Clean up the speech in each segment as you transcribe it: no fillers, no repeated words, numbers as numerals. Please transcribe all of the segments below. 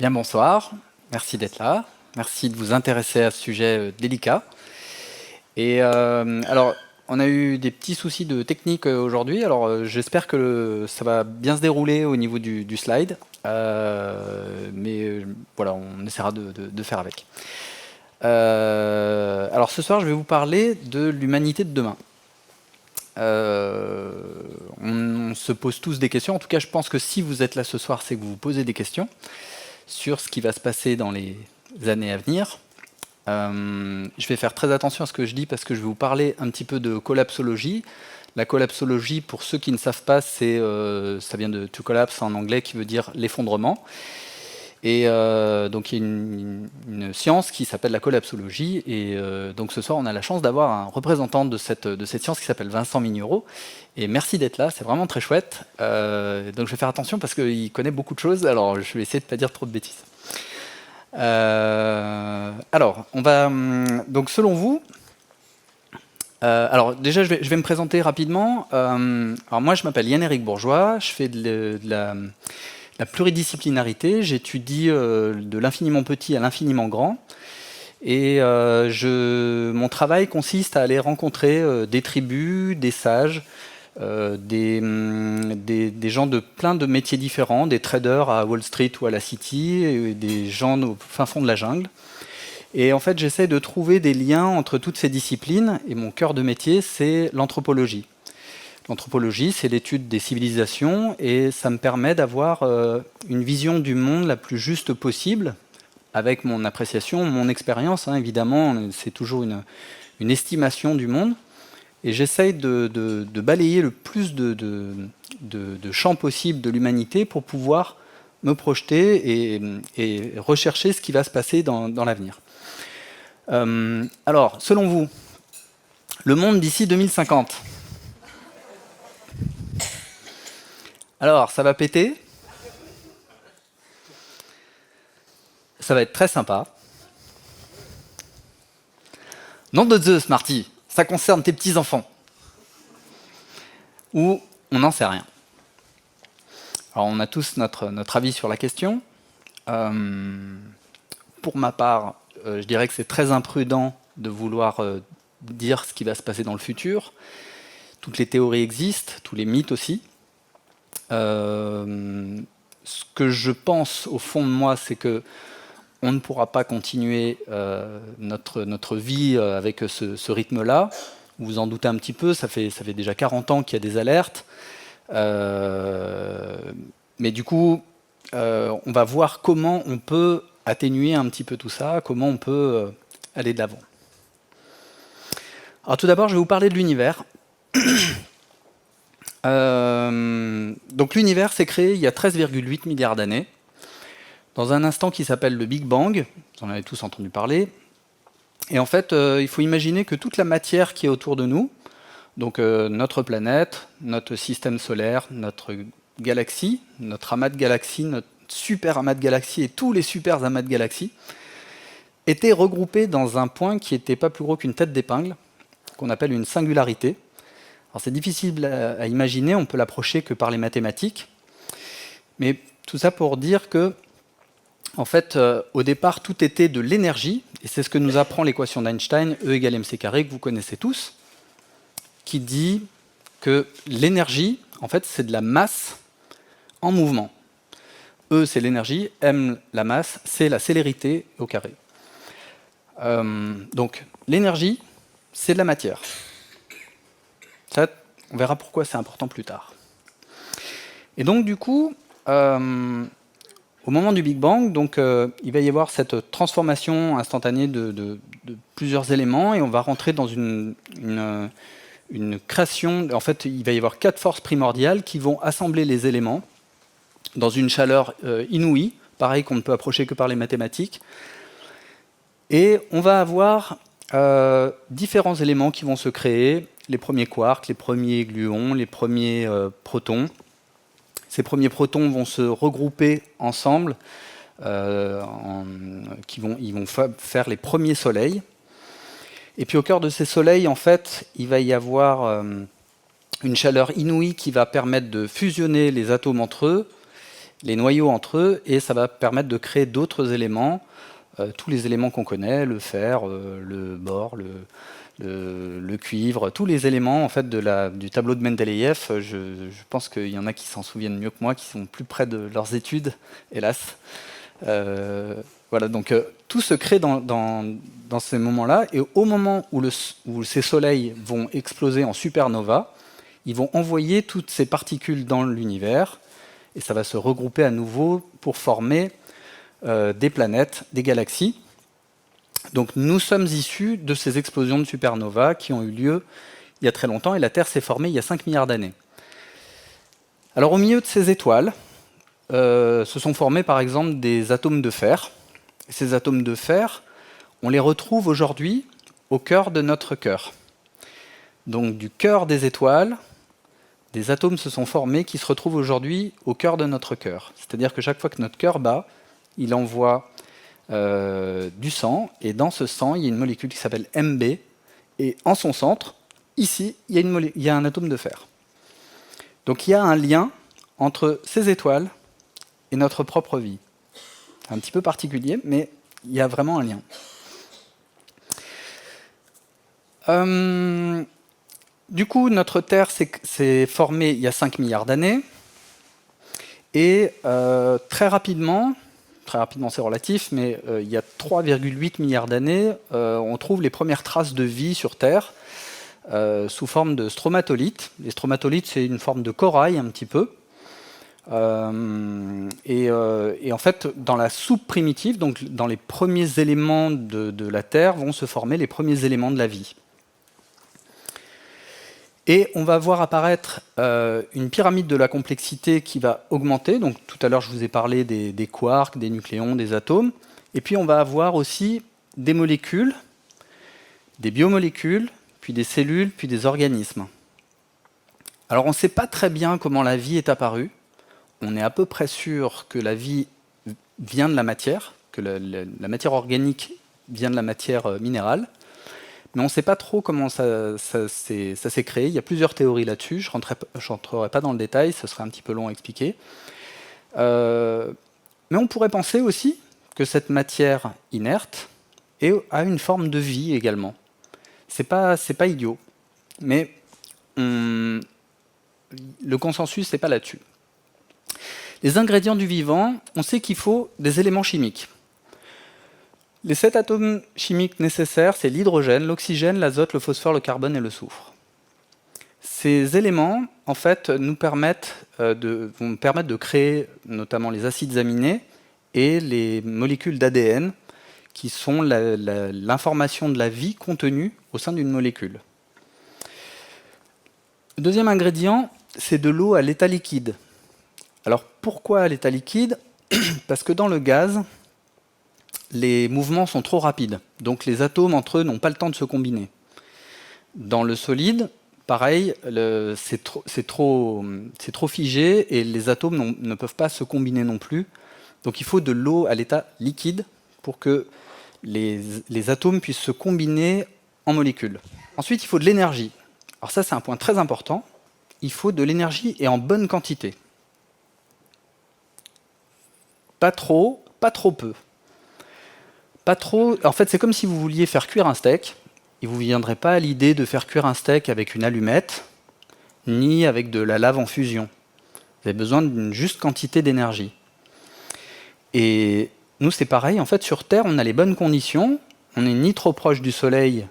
Bien, bonsoir. Merci d'être là. Merci de vous intéresser à ce sujet délicat. Et alors, on a eu des petits soucis de technique aujourd'hui. Alors, j'espère que ça va bien se dérouler au niveau du slide. Mais voilà, on essaiera de faire avec. Alors, ce soir, je vais vous parler de l'humanité de demain. On se pose tous des questions. En tout cas, je pense que si vous êtes là ce soir, c'est que vous vous posez des questions sur ce qui va se passer dans les années à venir. Je vais faire très attention à ce que je dis parce que je vais vous parler un petit peu de collapsologie. La collapsologie, pour ceux qui ne savent pas, ça vient de to collapse en anglais, qui veut dire l'effondrement. Et donc il y a une science qui s'appelle la collapsologie. Et donc ce soir, on a la chance d'avoir un représentant de cette science qui s'appelle Vincent Mignereau. Et merci d'être là, c'est vraiment très chouette. Donc je vais faire attention parce qu'il connaît beaucoup de choses. Alors je vais essayer de ne pas dire trop de bêtises. Alors, on va donc selon vous. Alors déjà, je vais me présenter rapidement. Alors moi, je m'appelle Yann-Éric Bourgeois. Je fais de la pluridisciplinarité. J'étudie de l'infiniment petit à l'infiniment grand. Et mon travail consiste à aller rencontrer des tribus, des sages, des gens de plein de métiers différents, des traders à Wall Street ou à la City, et des gens au fin fond de la jungle. Et en fait, j'essaie de trouver des liens entre toutes ces disciplines, et mon cœur de métier, c'est l'anthropologie. L'anthropologie, c'est l'étude des civilisations, et ça me permet d'avoir une vision du monde la plus juste possible, avec mon appréciation, mon expérience, hein, évidemment, c'est toujours une estimation du monde. Et j'essaye de balayer le plus de champs possibles de l'humanité pour pouvoir me projeter et rechercher ce qui va se passer dans l'avenir. Alors, selon vous, le monde d'ici 2050. Alors, ça va péter. Ça va être très sympa. Nom de Zeus, Marty, ça concerne tes petits-enfants. Ou on n'en sait rien. Alors on a tous notre avis sur la question. Pour ma part, je dirais que c'est très imprudent de vouloir dire ce qui va se passer dans le futur. Toutes les théories existent, tous les mythes aussi. Ce que je pense au fond de moi, c'est que on ne pourra pas continuer notre vie avec ce rythme-là. Vous vous en doutez un petit peu, ça fait déjà 40 ans qu'il y a des alertes. Mais du coup, on va voir comment on peut atténuer un petit peu tout ça, comment on peut aller de l'avant. Alors tout d'abord, je vais vous parler de l'univers. Donc l'univers s'est créé il y a 13,8 milliards d'années, dans un instant qui s'appelle le Big Bang, vous en avez tous entendu parler. Et en fait, il faut imaginer que toute la matière qui est autour de nous, donc notre planète, notre système solaire, notre galaxie, notre amas de galaxies, notre super amas de galaxies et tous les super amas de galaxies, étaient regroupés dans un point qui n'était pas plus gros qu'une tête d'épingle, qu'on appelle une singularité. Alors c'est difficile à imaginer, on peut l'approcher que par les mathématiques, mais tout ça pour dire que en fait, au départ, tout était de l'énergie, et c'est ce que nous apprend l'équation d'Einstein, E égale mc carré, que vous connaissez tous, qui dit que l'énergie, en fait, c'est de la masse en mouvement. E, c'est l'énergie, m, la masse, c'est la célérité au carré. Donc, l'énergie, c'est de la matière. Ça, on verra pourquoi c'est important plus tard. Et donc, du coup, au moment du Big Bang, donc, il va y avoir cette transformation instantanée de plusieurs éléments et on va rentrer dans une création. En fait, il va y avoir 4 forces primordiales qui vont assembler les éléments dans une chaleur inouïe, pareil qu'on ne peut approcher que par les mathématiques. Et on va avoir différents éléments qui vont se créer, les premiers quarks, les premiers gluons, les premiers protons. Ces premiers protons vont se regrouper ensemble, ils vont faire les premiers soleils. Et puis au cœur de ces soleils, en fait, il va y avoir une chaleur inouïe qui va permettre de fusionner les atomes entre eux les noyaux entre eux, et ça va permettre de créer d'autres éléments, tous les éléments qu'on connaît, le fer, le bore, le cuivre, tous les éléments en fait du tableau de Mendeleïev. Je pense qu'il y en a qui s'en souviennent mieux que moi, qui sont plus près de leurs études, hélas. Voilà, donc tout se crée dans ces moments-là, et au moment où ces soleils vont exploser en supernova, ils vont envoyer toutes ces particules dans l'univers, et ça va se regrouper à nouveau pour former des planètes, des galaxies. Donc nous sommes issus de ces explosions de supernova qui ont eu lieu il y a très longtemps, et la Terre s'est formée il y a 5 milliards d'années. Alors au milieu de ces étoiles, se sont formés par exemple des atomes de fer. Ces atomes de fer, on les retrouve aujourd'hui au cœur de notre cœur. Donc du cœur des étoiles, des atomes se sont formés qui se retrouvent aujourd'hui au cœur de notre cœur. C'est-à-dire que chaque fois que notre cœur bat, il envoie du sang, et dans ce sang, il y a une molécule qui s'appelle Mb, et en son centre, ici, il y a un atome de fer. Donc il y a un lien entre ces étoiles et notre propre vie. C'est un petit peu particulier, mais il y a vraiment un lien. Du coup, notre Terre s'est formée il y a 5 milliards d'années, et très rapidement c'est relatif, mais il y a 3,8 milliards d'années, on trouve les premières traces de vie sur Terre sous forme de stromatolites. Les stromatolites, c'est une forme de corail un petit peu. Et en fait, dans la soupe primitive, donc dans les premiers éléments de la Terre, vont se former les premiers éléments de la vie. Et on va voir apparaître une pyramide de la complexité qui va augmenter. Donc tout à l'heure, je vous ai parlé des quarks, des nucléons, des atomes. Et puis on va avoir aussi des molécules, des biomolécules, puis des cellules, puis des organismes. Alors on ne sait pas très bien comment la vie est apparue. On est à peu près sûr que la vie vient de la matière, que la matière organique vient de la matière minérale. Mais on ne sait pas trop comment ça s'est créé. Il y a plusieurs théories là-dessus. Je ne rentrerai pas dans le détail, ce serait un petit peu long à expliquer. Mais on pourrait penser aussi que cette matière inerte a une forme de vie également. C'est pas idiot. Mais le consensus n'est pas là-dessus. Les ingrédients du vivant, on sait qu'il faut des éléments chimiques. Les 7 atomes chimiques nécessaires, c'est l'hydrogène, l'oxygène, l'azote, le phosphore, le carbone et le soufre. Ces éléments, en fait, vont permettre de créer notamment les acides aminés et les molécules d'ADN, qui sont l'information de la vie contenue au sein d'une molécule. Le deuxième ingrédient, c'est de l'eau à l'état liquide. Alors pourquoi à l'état liquide? Parce que dans le gaz, les mouvements sont trop rapides, donc les atomes entre eux n'ont pas le temps de se combiner. Dans le solide, pareil, c'est trop figé et les atomes ne peuvent pas se combiner non plus. Donc il faut de l'eau à l'état liquide pour que les atomes puissent se combiner en molécules. Ensuite, il faut de l'énergie. Alors ça, c'est un point très important. Il faut de l'énergie et en bonne quantité. Pas trop, pas trop peu. Pas trop. En fait, c'est comme si vous vouliez faire cuire un steak, et vous ne viendrez pas à l'idée de faire cuire un steak avec une allumette, ni avec de la lave en fusion. Vous avez besoin d'une juste quantité d'énergie. Et nous, c'est pareil. En fait, sur Terre, on a les bonnes conditions. On n'est ni trop proche du Soleil,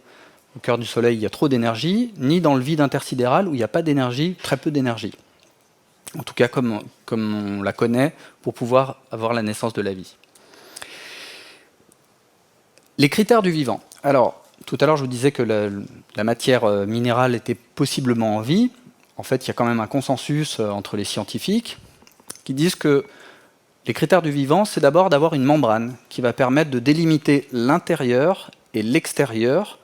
au cœur du Soleil, il y a trop d'énergie, ni dans le vide intersidéral, où il n'y a pas d'énergie, très peu d'énergie. En tout cas, comme on la connaît, pour pouvoir avoir la naissance de la vie. Les critères du vivant. Alors, tout à l'heure, je vous disais que la matière minérale était possiblement en vie. En fait, il y a quand même un consensus entre les scientifiques qui disent que les critères du vivant, c'est d'abord d'avoir une membrane qui va permettre de délimiter l'intérieur et l'extérieur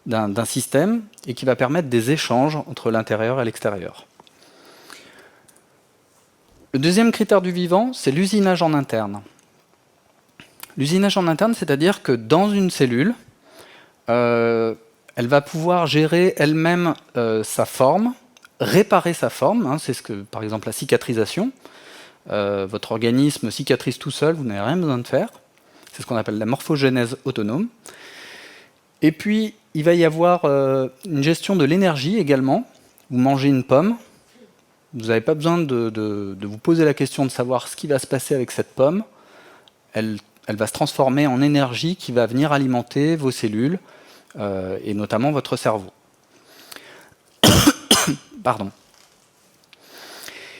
d'un système et qui va permettre des échanges entre l'intérieur et l'extérieur. Le deuxième critère du vivant, c'est l'usinage en interne. L'usinage en interne, c'est-à-dire que dans une cellule, elle va pouvoir gérer elle-même sa forme, réparer sa forme, c'est par exemple la cicatrisation. Votre organisme cicatrise tout seul, vous n'avez rien besoin de faire. C'est ce qu'on appelle la morphogénèse autonome. Et puis, il va y avoir une gestion de l'énergie également. Vous mangez une pomme, vous n'avez pas besoin de vous poser la question de savoir ce qui va se passer avec cette pomme. Elle va se transformer en énergie qui va venir alimenter vos cellules, et notamment votre cerveau. Pardon.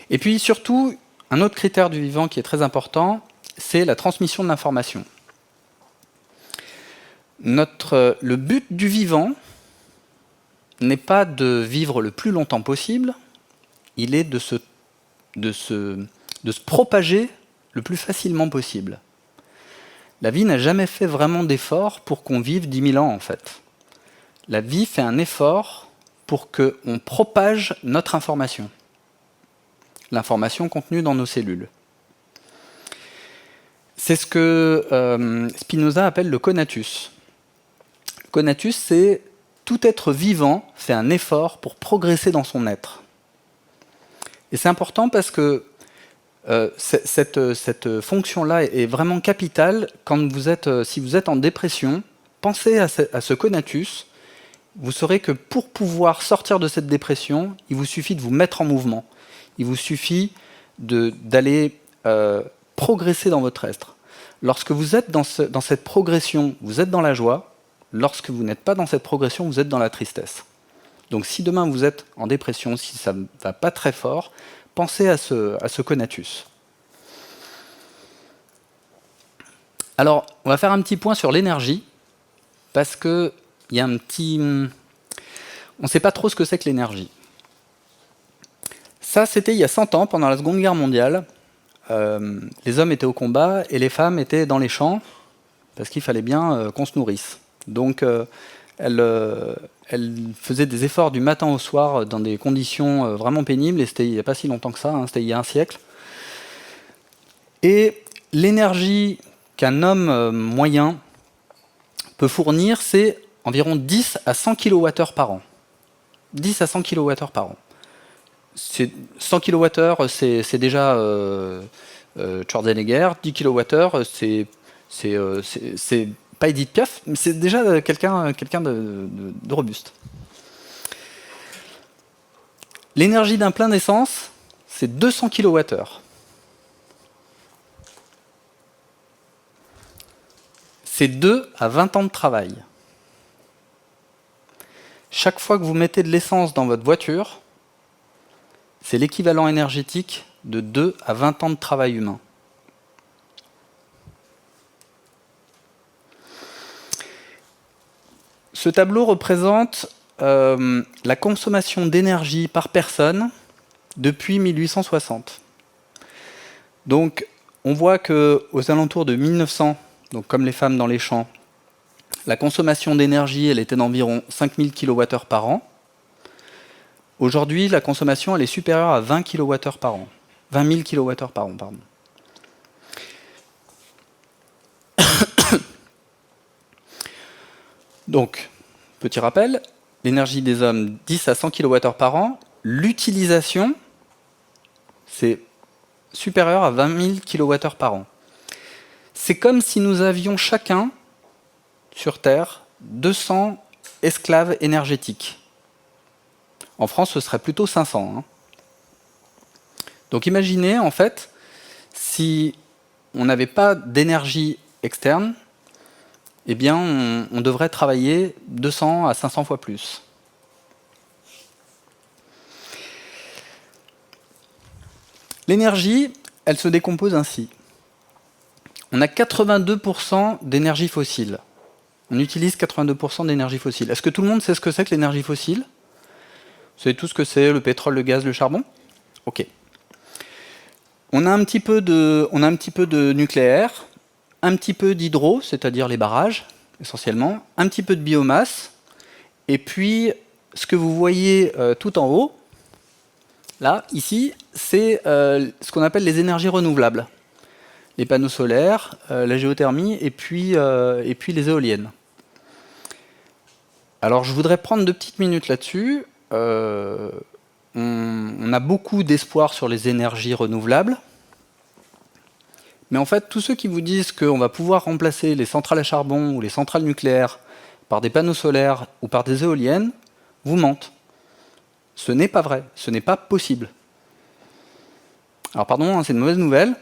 Et puis surtout, un autre critère du vivant qui est très important, c'est la transmission de l'information. Le but du vivant n'est pas de vivre le plus longtemps possible, il est de se propager le plus facilement possible. La vie n'a jamais fait vraiment d'effort pour qu'on vive 10 000 ans, en fait. La vie fait un effort pour qu'on propage notre information, l'information contenue dans nos cellules. C'est ce que Spinoza appelle le conatus. Le conatus, c'est tout être vivant fait un effort pour progresser dans son être. Et c'est important parce que cette fonction-là est vraiment capitale quand si vous êtes en dépression. Pensez à ce conatus. Vous saurez que pour pouvoir sortir de cette dépression, il vous suffit de vous mettre en mouvement. Il vous suffit d'aller progresser dans votre être. Lorsque vous êtes dans cette progression, vous êtes dans la joie. Lorsque vous n'êtes pas dans cette progression, vous êtes dans la tristesse. Donc si demain vous êtes en dépression, si ça ne va pas très fort, pensez à ce conatus. Alors, on va faire un petit point sur l'énergie, parce qu'il y a on ne sait pas trop ce que c'est que l'énergie. Ça, c'était il y a 100 ans, pendant la Seconde Guerre mondiale. Les hommes étaient au combat et les femmes étaient dans les champs, parce qu'il fallait bien qu'on se nourrisse. Donc, elles faisaient des efforts du matin au soir dans des conditions vraiment pénibles, et c'était il n'y a pas si longtemps que ça, c'était il y a un siècle. Et l'énergie qu'un homme moyen peut fournir, c'est environ 10 à 100 kWh par an. 10 à 100 kWh par an. 100 kWh, c'est déjà Schwarzenegger. 10 kWh, c'est pas Edith Piaf, mais c'est déjà quelqu'un de robuste. L'énergie d'un plein d'essence, c'est 200 kWh. C'est 2 à 20 ans de travail. Chaque fois que vous mettez de l'essence dans votre voiture, c'est l'équivalent énergétique de 2 à 20 ans de travail humain. Ce tableau représente la consommation d'énergie par personne depuis 1860. Donc, on voit qu'aux alentours de 1900, donc comme les femmes dans les champs, la consommation d'énergie, elle était d'environ 5000 kWh par an. Aujourd'hui, la consommation, elle est supérieure à 20 kWh par an. 20 000 kWh par an, pardon. Donc, petit rappel, l'énergie des hommes, 10 à 100 kWh par an. L'utilisation, c'est supérieur à 20 000 kWh par an. C'est comme si nous avions chacun, sur Terre, 200 esclaves énergétiques. En France, ce serait plutôt 500. Donc imaginez, en fait, si on n'avait pas d'énergie externe, eh bien, on devrait travailler 200 à 500 fois plus. L'énergie, elle se décompose ainsi. On a 82% d'énergie fossile. On utilise 82% d'énergie fossile. Est-ce que tout le monde sait ce que c'est que l'énergie fossile? Vous savez tout ce que c'est, le pétrole, le gaz, le charbon? Ok. On a un petit peu de nucléaire, un petit peu d'hydro, c'est-à-dire les barrages, essentiellement, un petit peu de biomasse, et puis ce que vous voyez tout en haut, là, ici, c'est ce qu'on appelle les énergies renouvelables. Les panneaux solaires, la géothermie, et puis les éoliennes. Alors je voudrais prendre 2 petites minutes là-dessus. On a beaucoup d'espoir sur les énergies renouvelables. Mais en fait, tous ceux qui vous disent qu'on va pouvoir remplacer les centrales à charbon ou les centrales nucléaires par des panneaux solaires ou par des éoliennes, vous mentent. Ce n'est pas vrai, ce n'est pas possible. Alors pardon, hein, c'est une mauvaise nouvelle,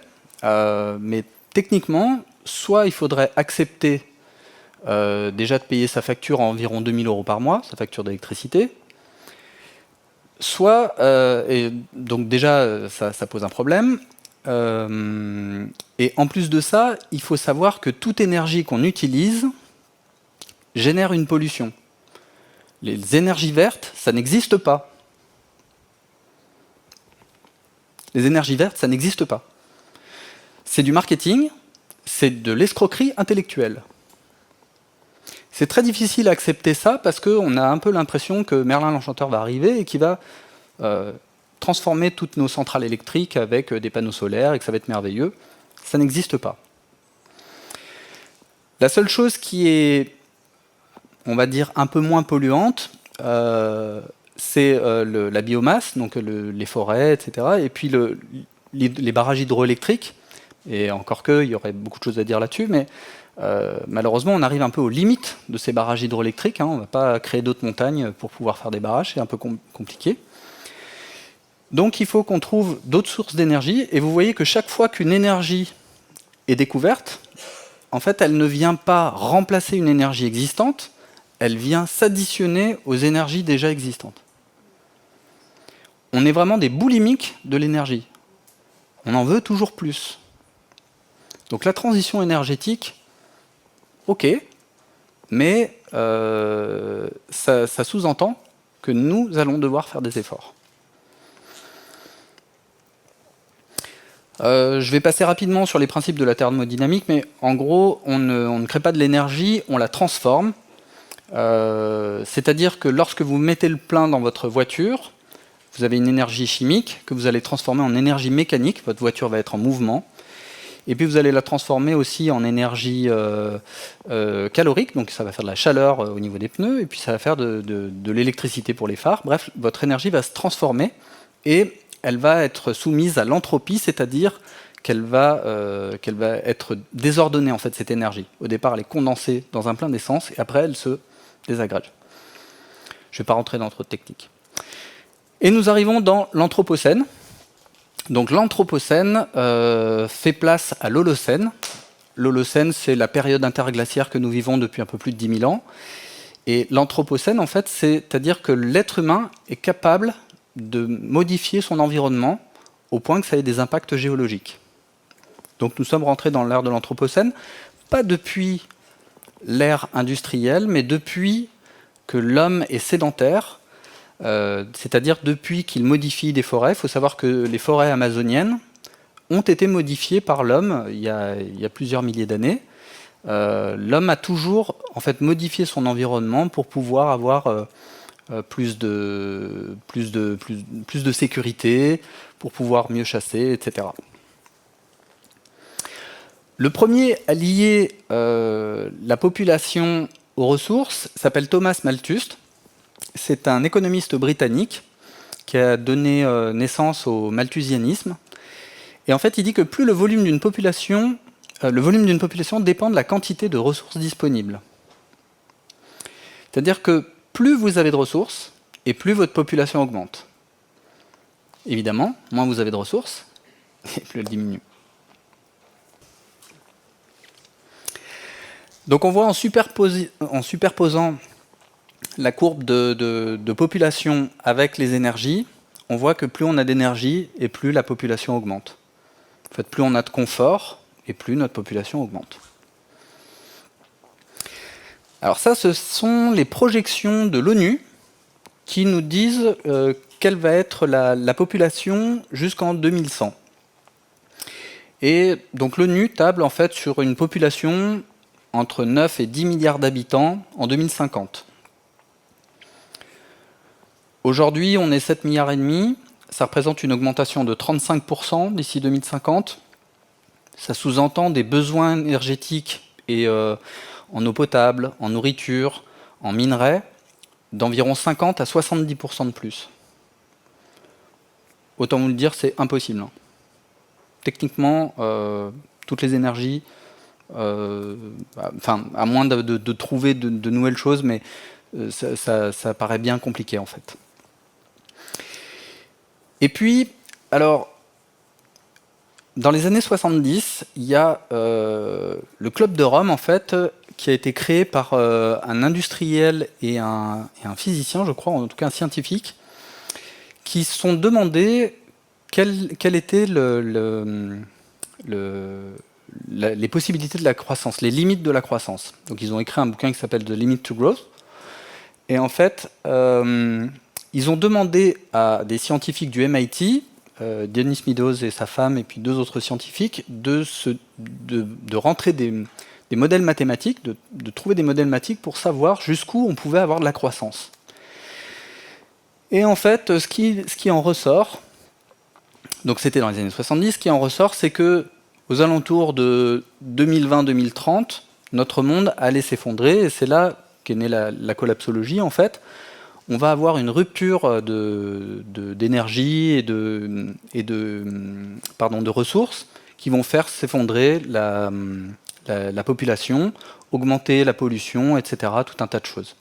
mais techniquement, soit il faudrait accepter déjà de payer sa facture à environ 2 000 € par mois, sa facture d'électricité, soit, et donc déjà ça pose un problème, et en plus de ça, il faut savoir que toute énergie qu'on utilise génère une pollution. Les énergies vertes, ça n'existe pas. Les énergies vertes, ça n'existe pas. C'est du marketing, c'est de l'escroquerie intellectuelle. C'est très difficile à accepter ça parce qu'on a un peu l'impression que Merlin l'Enchanteur va arriver et qu'il va transformer toutes nos centrales électriques avec des panneaux solaires et que ça va être merveilleux. Ça n'existe pas. La seule chose qui est, on va dire, un peu moins polluante, c'est la biomasse, donc les forêts, etc. Et puis les barrages hydroélectriques. Et encore que, il y aurait beaucoup de choses à dire là-dessus, mais malheureusement, on arrive un peu aux limites de ces barrages hydroélectriques. On ne va pas créer d'autres montagnes pour pouvoir faire des barrages, c'est un peu compliqué. Donc il faut qu'on trouve d'autres sources d'énergie, et vous voyez que chaque fois qu'une énergie est découverte, en fait, elle ne vient pas remplacer une énergie existante, elle vient s'additionner aux énergies déjà existantes. On est vraiment des boulimiques de l'énergie. On en veut toujours plus. Donc la transition énergétique, ok, mais ça sous-entend que nous allons devoir faire des efforts. Je vais passer rapidement sur les principes de la thermodynamique, mais en gros, on ne crée pas de l'énergie, on la transforme. C'est-à-dire que lorsque vous mettez le plein dans votre voiture, vous avez une énergie chimique que vous allez transformer en énergie mécanique, votre voiture va être en mouvement, et puis vous allez la transformer aussi en énergie calorique, donc ça va faire de la chaleur au niveau des pneus, et puis ça va faire de l'électricité pour les phares. Bref, votre énergie va se transformer, et elle va être soumise à l'entropie, c'est-à-dire qu'elle va être désordonnée, en fait, cette énergie. Au départ, elle est condensée dans un plein d'essence, et après, elle se désagrège. Je ne vais pas rentrer dans trop de techniques. Et nous arrivons dans l'Anthropocène. Donc l'Anthropocène fait place à l'Holocène. L'Holocène, c'est la période interglaciaire que nous vivons depuis un peu plus de 10 000 ans. Et l'Anthropocène, en fait, c'est-à-dire que l'être humain est capable de modifier son environnement au point que ça ait des impacts géologiques. Donc nous sommes rentrés dans l'ère de l'Anthropocène, pas depuis l'ère industrielle, mais depuis que l'homme est sédentaire, c'est-à-dire depuis qu'il modifie des forêts. Il faut savoir que les forêts amazoniennes ont été modifiées par l'homme il y a plusieurs milliers d'années. L'homme a toujours en fait modifié son environnement pour pouvoir avoir plus de sécurité, pour pouvoir mieux chasser, etc. Le premier à lier la population aux ressources s'appelle Thomas Malthus. C'est un économiste britannique qui a donné naissance au malthusianisme. Et en fait, il dit que plus le volume d'une population dépend de la quantité de ressources disponibles. C'est-à-dire que plus vous avez de ressources, et plus votre population augmente. Évidemment, moins vous avez de ressources, et plus elle diminue. Donc on voit en superposant la courbe de population avec les énergies, on voit que plus on a d'énergie, et plus la population augmente. En fait, plus on a de confort, et plus notre population augmente. Alors ça, ce sont les projections de l'ONU qui nous disent quelle va être la population jusqu'en 2100. Et donc l'ONU table en fait sur une population entre 9 et 10 milliards d'habitants en 2050. Aujourd'hui, on est 7 milliards et demi, ça représente une augmentation de 35% d'ici 2050. Ça sous-entend des besoins énergétiques et en eau potable, en nourriture, en minerais, d'environ 50 à 70% de plus. Autant vous le dire, c'est impossible. Techniquement, toutes les énergies, enfin, à moins de trouver de nouvelles choses, mais ça paraît bien compliqué en fait. Et puis, alors, dans les années 70, il y a le Club de Rome, en fait, qui a été créé par un industriel et un physicien, je crois, en tout cas un scientifique, qui se sont demandé quelles étaient les possibilités de la croissance, les limites de la croissance. Donc ils ont écrit un bouquin qui s'appelle The Limit to Growth. Et en fait, ils ont demandé à des scientifiques du MIT, Dennis Meadows et sa femme, et puis 2 autres scientifiques, de rentrer des modèles mathématiques, de trouver des modèles mathématiques pour savoir jusqu'où on pouvait avoir de la croissance. Et en fait, ce qui en ressort, donc c'était dans les années 70, ce qui en ressort, c'est que aux alentours de 2020-2030, notre monde allait s'effondrer, et c'est là qu'est née la collapsologie, en fait. On va avoir une rupture d'énergie et de ressources qui vont faire s'effondrer la population, augmenter la pollution, etc., tout un tas de choses.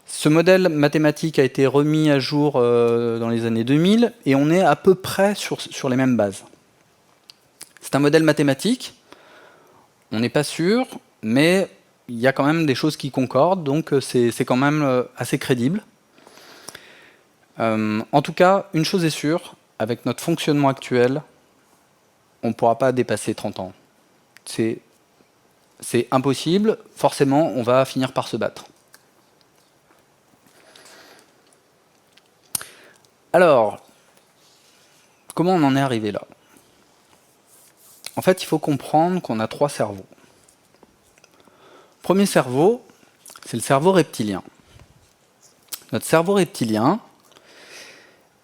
Ce modèle mathématique a été remis à jour dans les années 2000 et on est à peu près sur les mêmes bases. C'est un modèle mathématique, on n'est pas sûr, mais il y a quand même des choses qui concordent, donc c'est quand même assez crédible. En tout cas, une chose est sûre, avec notre fonctionnement actuel, on ne pourra pas dépasser 30 ans. C'est impossible, forcément, on va finir par se battre. Alors, comment on en est arrivé là? En fait, il faut comprendre qu'on a 3 cerveaux. Premier cerveau, c'est le cerveau reptilien. Notre cerveau reptilien,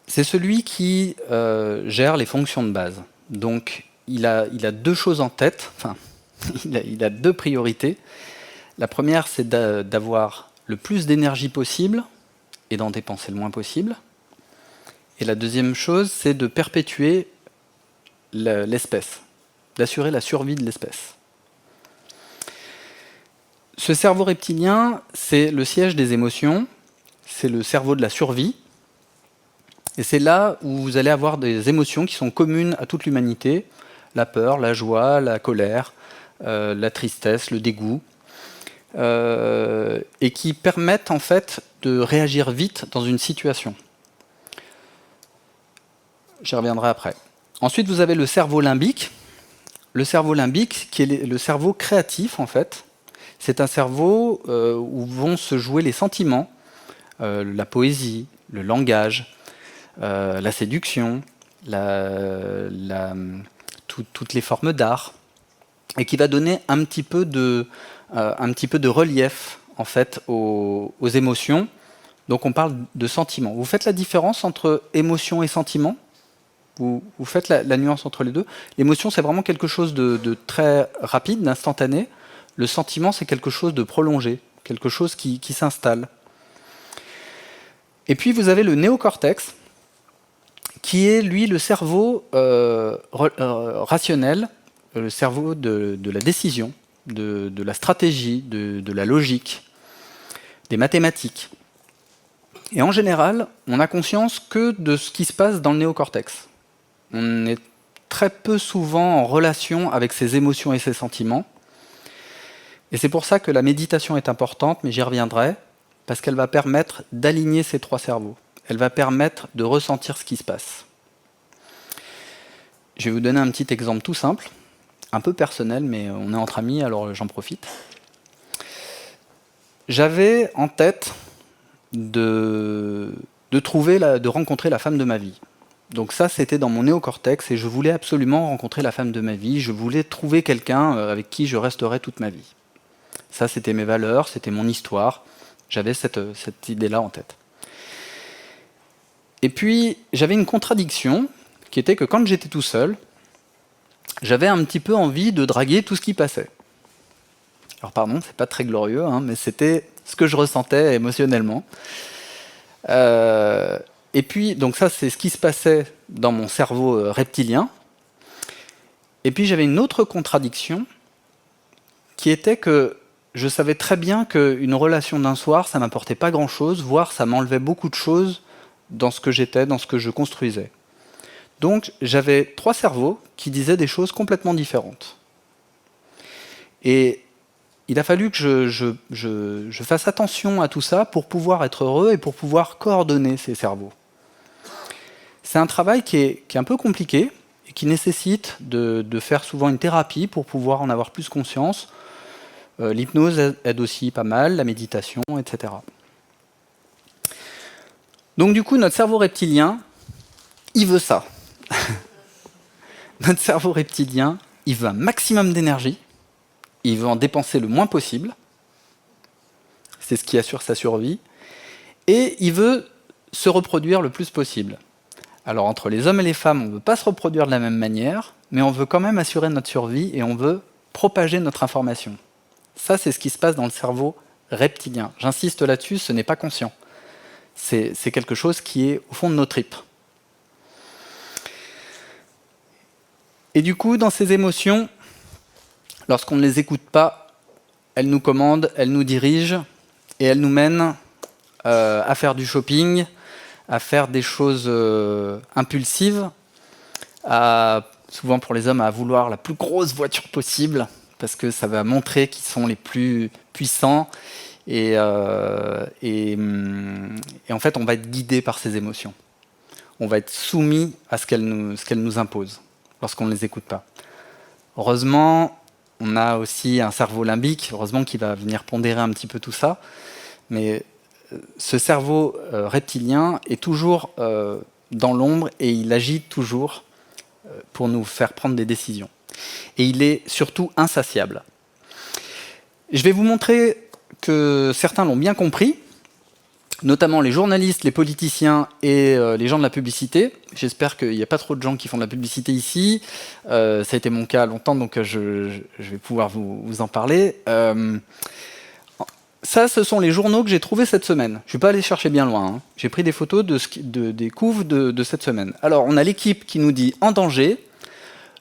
c'est celui qui gère les fonctions de base. Donc, il a 2 choses en tête, enfin, il a 2 priorités. La première, c'est d'avoir le plus d'énergie possible et d'en dépenser le moins possible. Et la deuxième chose, c'est de perpétuer l'espèce, d'assurer la survie de l'espèce. Ce cerveau reptilien, c'est le siège des émotions, c'est le cerveau de la survie, et c'est là où vous allez avoir des émotions qui sont communes à toute l'humanité, la peur, la joie, la colère, la tristesse, le dégoût, et qui permettent en fait de réagir vite dans une situation. J'y reviendrai après. Ensuite, vous avez le cerveau limbique. Le cerveau limbique, qui est le cerveau créatif, en fait. C'est un cerveau où vont se jouer les sentiments, la poésie, le langage, la séduction, toutes les formes d'art, et qui va donner un petit peu de relief, en fait, aux émotions. Donc on parle de sentiments. Vous faites la différence entre émotion et sentiment ? Vous faites la nuance entre les deux. L'émotion, c'est vraiment quelque chose de très rapide, d'instantané. Le sentiment, c'est quelque chose de prolongé, quelque chose qui s'installe. Et puis, vous avez le néocortex, qui est, lui, le cerveau rationnel, le cerveau de la décision, de la stratégie, de la logique, des mathématiques. Et en général, on n'a conscience que de ce qui se passe dans le néocortex. On est très peu souvent en relation avec ses émotions et ses sentiments. Et c'est pour ça que la méditation est importante, mais j'y reviendrai, parce qu'elle va permettre d'aligner ces 3 cerveaux. Elle va permettre de ressentir ce qui se passe. Je vais vous donner un petit exemple tout simple, un peu personnel, mais on est entre amis, alors j'en profite. J'avais en tête de rencontrer la femme de ma vie. Donc ça, c'était dans mon néocortex et je voulais absolument rencontrer la femme de ma vie. Je voulais trouver quelqu'un avec qui je resterais toute ma vie. Ça, c'était mes valeurs, c'était mon histoire. J'avais cette idée-là en tête. Et puis, j'avais une contradiction qui était que quand j'étais tout seul, j'avais un petit peu envie de draguer tout ce qui passait. Alors pardon, c'est pas très glorieux, hein, mais c'était ce que je ressentais émotionnellement. Et puis, donc ça, c'est ce qui se passait dans mon cerveau reptilien. Et puis j'avais une autre contradiction, qui était que je savais très bien qu'une relation d'un soir, ça m'apportait pas grand-chose, voire ça m'enlevait beaucoup de choses dans ce que j'étais, dans ce que je construisais. Donc j'avais 3 cerveaux qui disaient des choses complètement différentes. Et il a fallu que je fasse attention à tout ça pour pouvoir être heureux et pour pouvoir coordonner ces cerveaux. C'est un travail qui est un peu compliqué et qui nécessite de faire souvent une thérapie pour pouvoir en avoir plus conscience. L'hypnose aide aussi pas mal, la méditation, etc. Donc du coup, notre cerveau reptilien, il veut ça. Notre cerveau reptilien, il veut un maximum d'énergie, il veut en dépenser le moins possible, c'est ce qui assure sa survie, et il veut se reproduire le plus possible. Alors entre les hommes et les femmes, on ne veut pas se reproduire de la même manière, mais on veut quand même assurer notre survie et on veut propager notre information. Ça, c'est ce qui se passe dans le cerveau reptilien. J'insiste là-dessus, ce n'est pas conscient. C'est quelque chose qui est au fond de nos tripes. Et du coup, dans ces émotions, lorsqu'on ne les écoute pas, elles nous commandent, elles nous dirigent, et elles nous mènent à faire du shopping, à faire des choses impulsives, souvent pour les hommes à vouloir la plus grosse voiture possible, parce que ça va montrer qu'ils sont les plus puissants, et en fait on va être guidé par ces émotions. On va être soumis à ce qu'elles nous imposent, lorsqu'on ne les écoute pas. Heureusement, on a aussi un cerveau limbique, heureusement qui va venir pondérer un petit peu tout ça, mais ce cerveau reptilien est toujours dans l'ombre et il agit toujours pour nous faire prendre des décisions. Et il est surtout insatiable. Je vais vous montrer que certains l'ont bien compris, notamment les journalistes, les politiciens et les gens de la publicité. J'espère qu'il n'y a pas trop de gens qui font de la publicité ici. Ça a été mon cas longtemps, donc je vais pouvoir vous en parler. Ça, ce sont les journaux que j'ai trouvés cette semaine. Je ne suis pas allé chercher bien loin. Hein. J'ai pris des photos des couves de cette semaine. Alors, on a l'équipe qui nous dit « en danger »,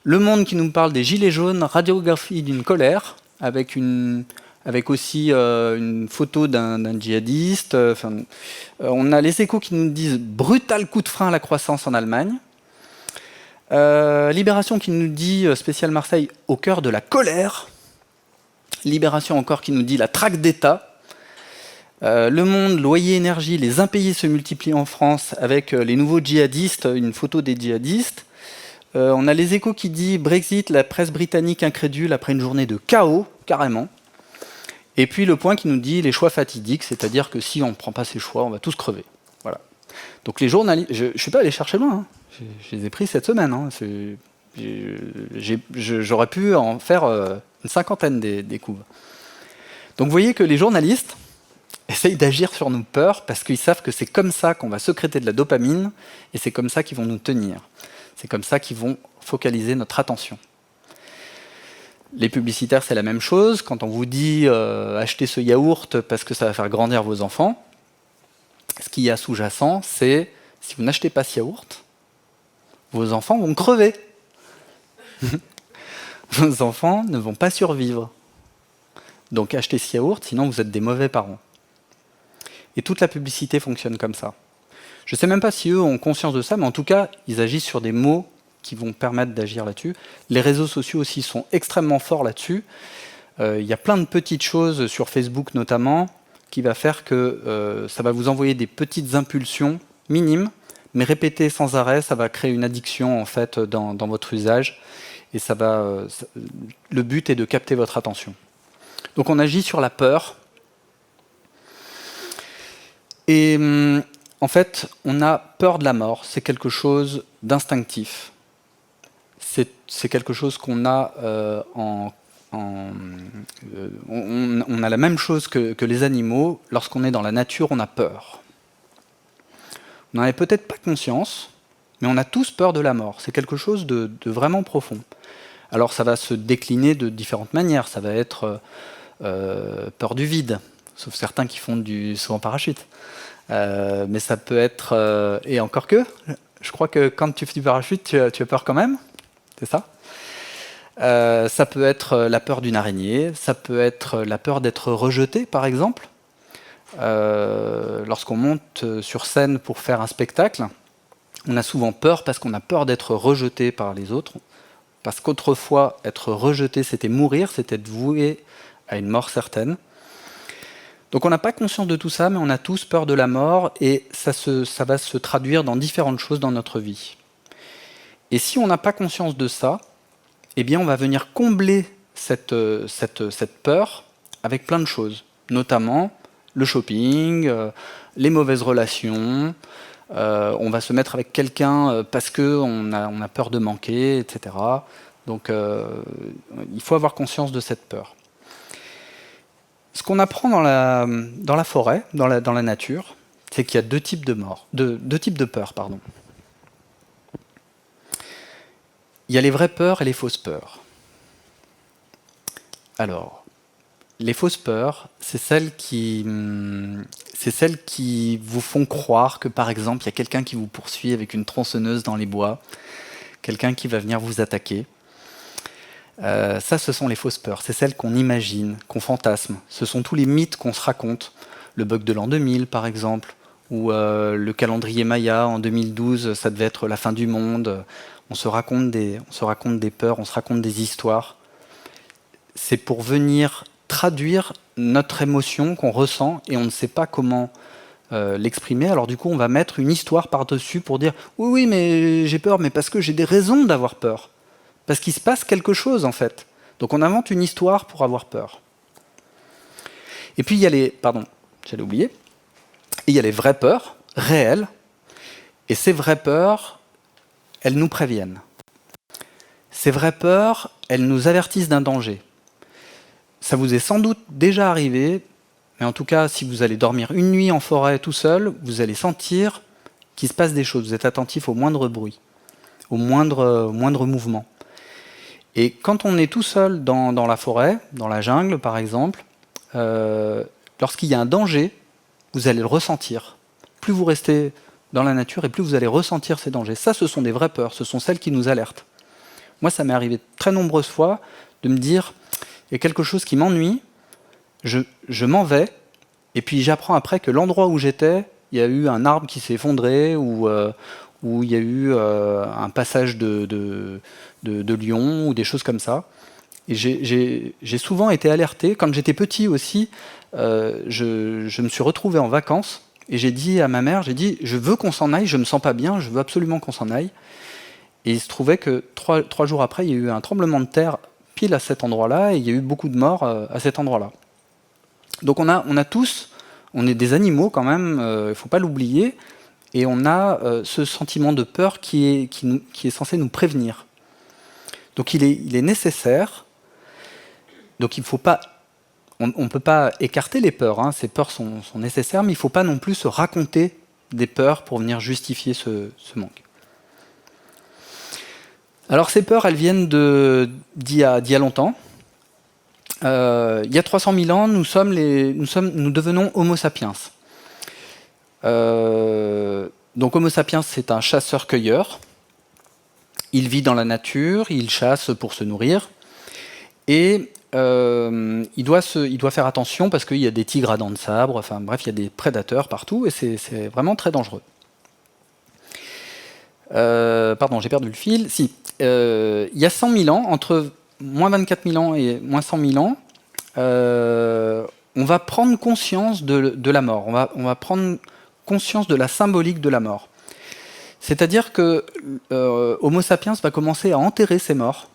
Le Monde qui nous parle des gilets jaunes, radiographie d'une colère, avec aussi une photo d'un djihadiste. On a les Échos qui nous disent « brutal coup de frein à la croissance en Allemagne ». Libération qui nous dit « spécial Marseille au cœur de la colère ». Libération encore qui nous dit « la traque d'État ». Le Monde, loyer, énergie, les impayés se multiplient en France avec les nouveaux djihadistes, une photo des djihadistes. On a les Échos qui dit Brexit, la presse britannique incrédule après une journée de chaos, carrément. Et puis Le Point qui nous dit les choix fatidiques, c'est-à-dire que si on ne prend pas ces choix, on va tous crever. Voilà. Donc les journalistes, je ne suis pas allé chercher loin, hein. Je les ai pris cette semaine. Hein. J'aurais pu en faire une cinquantaine des couves. Donc vous voyez que les journalistes essayent d'agir sur nos peurs parce qu'ils savent que c'est comme ça qu'on va sécréter de la dopamine et c'est comme ça qu'ils vont nous tenir. C'est comme ça qu'ils vont focaliser notre attention. Les publicitaires, c'est la même chose. Quand on vous dit achetez ce yaourt parce que ça va faire grandir vos enfants, ce qu'il y a sous-jacent, c'est si vous n'achetez pas ce yaourt, vos enfants vont crever. Vos enfants ne vont pas survivre. Donc achetez ce yaourt, sinon vous êtes des mauvais parents. Et toute la publicité fonctionne comme ça. Je ne sais même pas si eux ont conscience de ça, mais en tout cas, ils agissent sur des mots qui vont permettre d'agir là-dessus. Les réseaux sociaux aussi sont extrêmement forts là-dessus. Il y a plein de petites choses sur Facebook notamment, qui va faire que ça va vous envoyer des petites impulsions minimes, mais répétées sans arrêt, ça va créer une addiction en fait dans votre usage. Et le but est de capter votre attention. Donc on agit sur la peur. Et en fait, on a peur de la mort. C'est quelque chose d'instinctif. C'est quelque chose qu'on a on a la même chose que les animaux. Lorsqu'on est dans la nature, on a peur. On n'en a peut-être pas conscience, mais on a tous peur de la mort. C'est quelque chose de vraiment profond. Alors ça va se décliner de différentes manières. Ça va être peur du vide, sauf certains qui font du saut en parachute. Mais ça peut être... et encore que, je crois que quand tu fais du parachute, tu as peur quand même. C'est ça ? Ça peut être la peur d'une araignée, ça peut être la peur d'être rejeté, par exemple. Lorsqu'on monte sur scène pour faire un spectacle, on a souvent peur parce qu'on a peur d'être rejeté par les autres. Parce qu'autrefois, être rejeté, c'était mourir, c'était être voué à une mort certaine. Donc on n'a pas conscience de tout ça, mais on a tous peur de la mort, et ça va se traduire dans différentes choses dans notre vie. Et si on n'a pas conscience de ça, eh bien on va venir combler cette peur avec plein de choses, notamment le shopping, les mauvaises relations, on va se mettre avec quelqu'un parce qu'on a peur de manquer, etc. Donc il faut avoir conscience de cette peur. Ce qu'on apprend dans la forêt, dans la nature, c'est qu'il y a deux types de peurs. Pardon. Il y a les vraies peurs et les fausses peurs. Alors, les fausses peurs, c'est celles qui vous font croire que, par exemple, il y a quelqu'un qui vous poursuit avec une tronçonneuse dans les bois, quelqu'un qui va venir vous attaquer. Ça, ce sont les fausses peurs. C'est celles qu'on imagine, qu'on fantasme. Ce sont tous les mythes qu'on se raconte. Le bug de l'an 2000, par exemple, ou le calendrier Maya en 2012, ça devait être la fin du monde. On se raconte des peurs, on se raconte des histoires. C'est pour venir traduire notre émotion qu'on ressent et on ne sait pas comment l'exprimer. Alors du coup, on va mettre une histoire par-dessus pour dire « Oui, mais j'ai peur, mais parce que j'ai des raisons d'avoir peur. » Parce qu'il se passe quelque chose, en fait. Donc on invente une histoire pour avoir peur. Et puis il y a les... Pardon, j'allais oublier. Et il y a les vraies peurs, réelles. Et ces vraies peurs, elles nous préviennent. Ces vraies peurs, elles nous avertissent d'un danger. Ça vous est sans doute déjà arrivé, mais en tout cas, si vous allez dormir une nuit en forêt tout seul, vous allez sentir qu'il se passe des choses. Vous êtes attentif au moindre bruit, au moindre mouvement. Et quand on est tout seul dans la forêt, dans la jungle par exemple, lorsqu'il y a un danger, vous allez le ressentir. Plus vous restez dans la nature et plus vous allez ressentir ces dangers. Ça, ce sont des vraies peurs, ce sont celles qui nous alertent. Moi, ça m'est arrivé très nombreuses fois de me dire il y a quelque chose qui m'ennuie, je m'en vais, et puis j'apprends après que l'endroit où j'étais, il y a eu un arbre qui s'est effondré, ou il y a eu un passage de lion, ou des choses comme ça. Et j'ai souvent été alerté. Quand j'étais petit aussi, je me suis retrouvé en vacances, et j'ai dit à ma mère, je veux qu'on s'en aille, je me sens pas bien, je veux absolument qu'on s'en aille. Et il se trouvait que trois jours après, il y a eu un tremblement de terre pile à cet endroit-là, et il y a eu beaucoup de morts à cet endroit-là. Donc on a tous, on est des animaux quand même, il ne faut pas l'oublier, et on a ce sentiment de peur qui est censé nous prévenir. Donc il est nécessaire, donc il faut pas, on ne peut pas écarter les peurs, hein, ces peurs sont nécessaires, mais il ne faut pas non plus se raconter des peurs pour venir justifier ce manque. Alors ces peurs, elles viennent d'il y a longtemps. Il y a 300 000 ans, nous devenons Homo sapiens. Donc Homo sapiens, c'est un chasseur-cueilleur. Il vit dans la nature, il chasse pour se nourrir. Et il doit faire attention parce qu'il y a des tigres à dents de sabre, enfin bref, il y a des prédateurs partout et c'est vraiment très dangereux. Pardon, j'ai perdu le fil. Si, il y a 100 000 ans, entre moins 24 000 ans et moins 100 000 ans, on va prendre conscience de la mort. On va prendre conscience de la symbolique de la mort. C'est-à-dire que Homo sapiens va commencer à enterrer ses morts,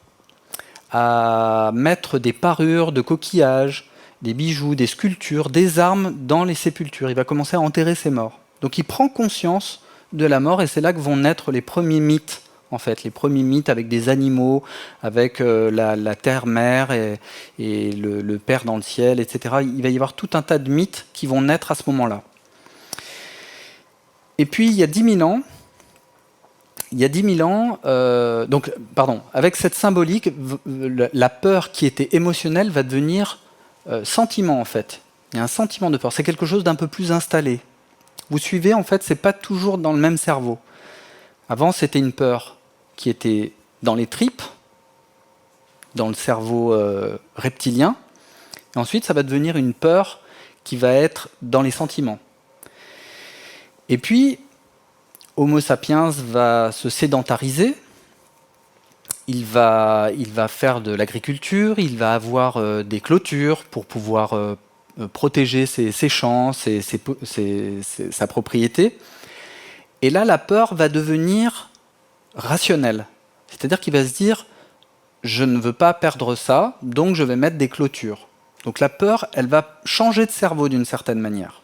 à mettre des parures de coquillages, des bijoux, des sculptures, des armes dans les sépultures. Il va commencer à enterrer ses morts. Donc il prend conscience de la mort, et c'est là que vont naître les premiers mythes, en fait, les premiers mythes avec des animaux, avec la terre-mère et le père dans le ciel, etc. Il va y avoir tout un tas de mythes qui vont naître à ce moment-là. Et puis, il y a 10 000 ans, donc, pardon, avec cette symbolique, la peur qui était émotionnelle va devenir sentiment, en fait. Il y a un sentiment de peur, c'est quelque chose d'un peu plus installé. Vous suivez, en fait, c'est pas toujours dans le même cerveau. Avant, c'était une peur qui était dans les tripes, dans le cerveau reptilien. Et ensuite, ça va devenir une peur qui va être dans les sentiments. Et puis, Homo sapiens va se sédentariser, il va faire de l'agriculture, il va avoir des clôtures pour pouvoir protéger ses champs, sa propriété. Et là, la peur va devenir rationnelle. C'est-à-dire qu'il va se dire, je ne veux pas perdre ça, donc je vais mettre des clôtures. Donc la peur, elle va changer de cerveau d'une certaine manière.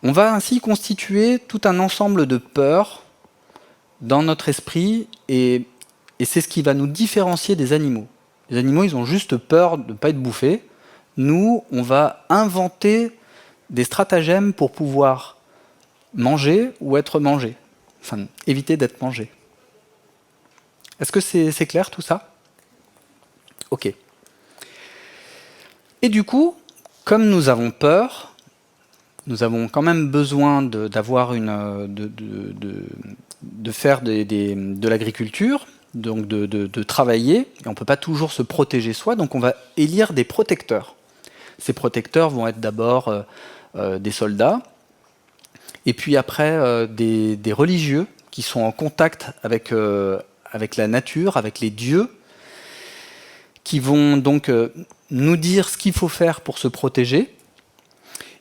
On va ainsi constituer tout un ensemble de peurs dans notre esprit, et c'est ce qui va nous différencier des animaux. Les animaux, ils ont juste peur de ne pas être bouffés. Nous, on va inventer des stratagèmes pour pouvoir manger ou être mangé. Enfin, éviter d'être mangé. Est-ce que c'est clair tout ça? Ok. Et du coup, comme nous avons peur, nous avons quand même besoin de faire de l'agriculture, donc de travailler, et on ne peut pas toujours se protéger soi, donc on va élire des protecteurs. Ces protecteurs vont être d'abord des soldats, et puis après des religieux qui sont en contact avec la nature, avec les dieux, qui vont donc nous dire ce qu'il faut faire pour se protéger.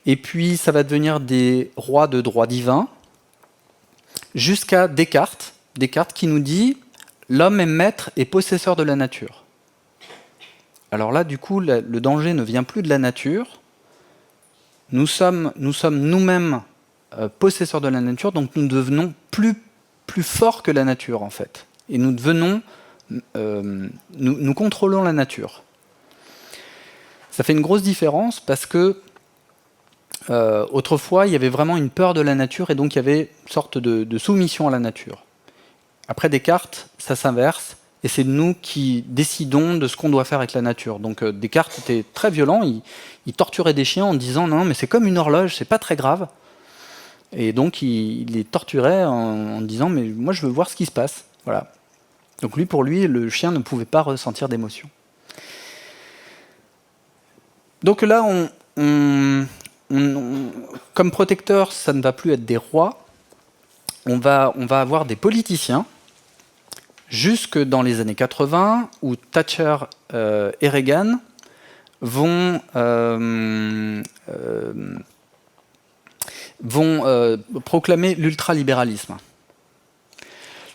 Et puis ça va devenir des rois de droit divin, jusqu'à Descartes qui nous dit « l'homme est maître et possesseur de la nature ». Alors là, du coup, le danger ne vient plus de la nature. Nous sommes nous-mêmes possesseurs de la nature, donc nous devenons plus forts que la nature, en fait. Et nous devenons... nous contrôlons la nature. Ça fait une grosse différence parce que autrefois, il y avait vraiment une peur de la nature et donc il y avait une sorte de soumission à la nature. Après Descartes, ça s'inverse et c'est nous qui décidons de ce qu'on doit faire avec la nature. Donc Descartes était très violent, il torturait des chiens en disant non mais c'est comme une horloge, c'est pas très grave. Et donc il les torturait en disant mais moi je veux voir ce qui se passe. Voilà. Donc pour lui, le chien ne pouvait pas ressentir d'émotion. Donc là, comme protecteur, ça ne va plus être des rois. On va avoir des politiciens, jusque dans les années 80, où Thatcher et Reagan vont proclamer l'ultralibéralisme.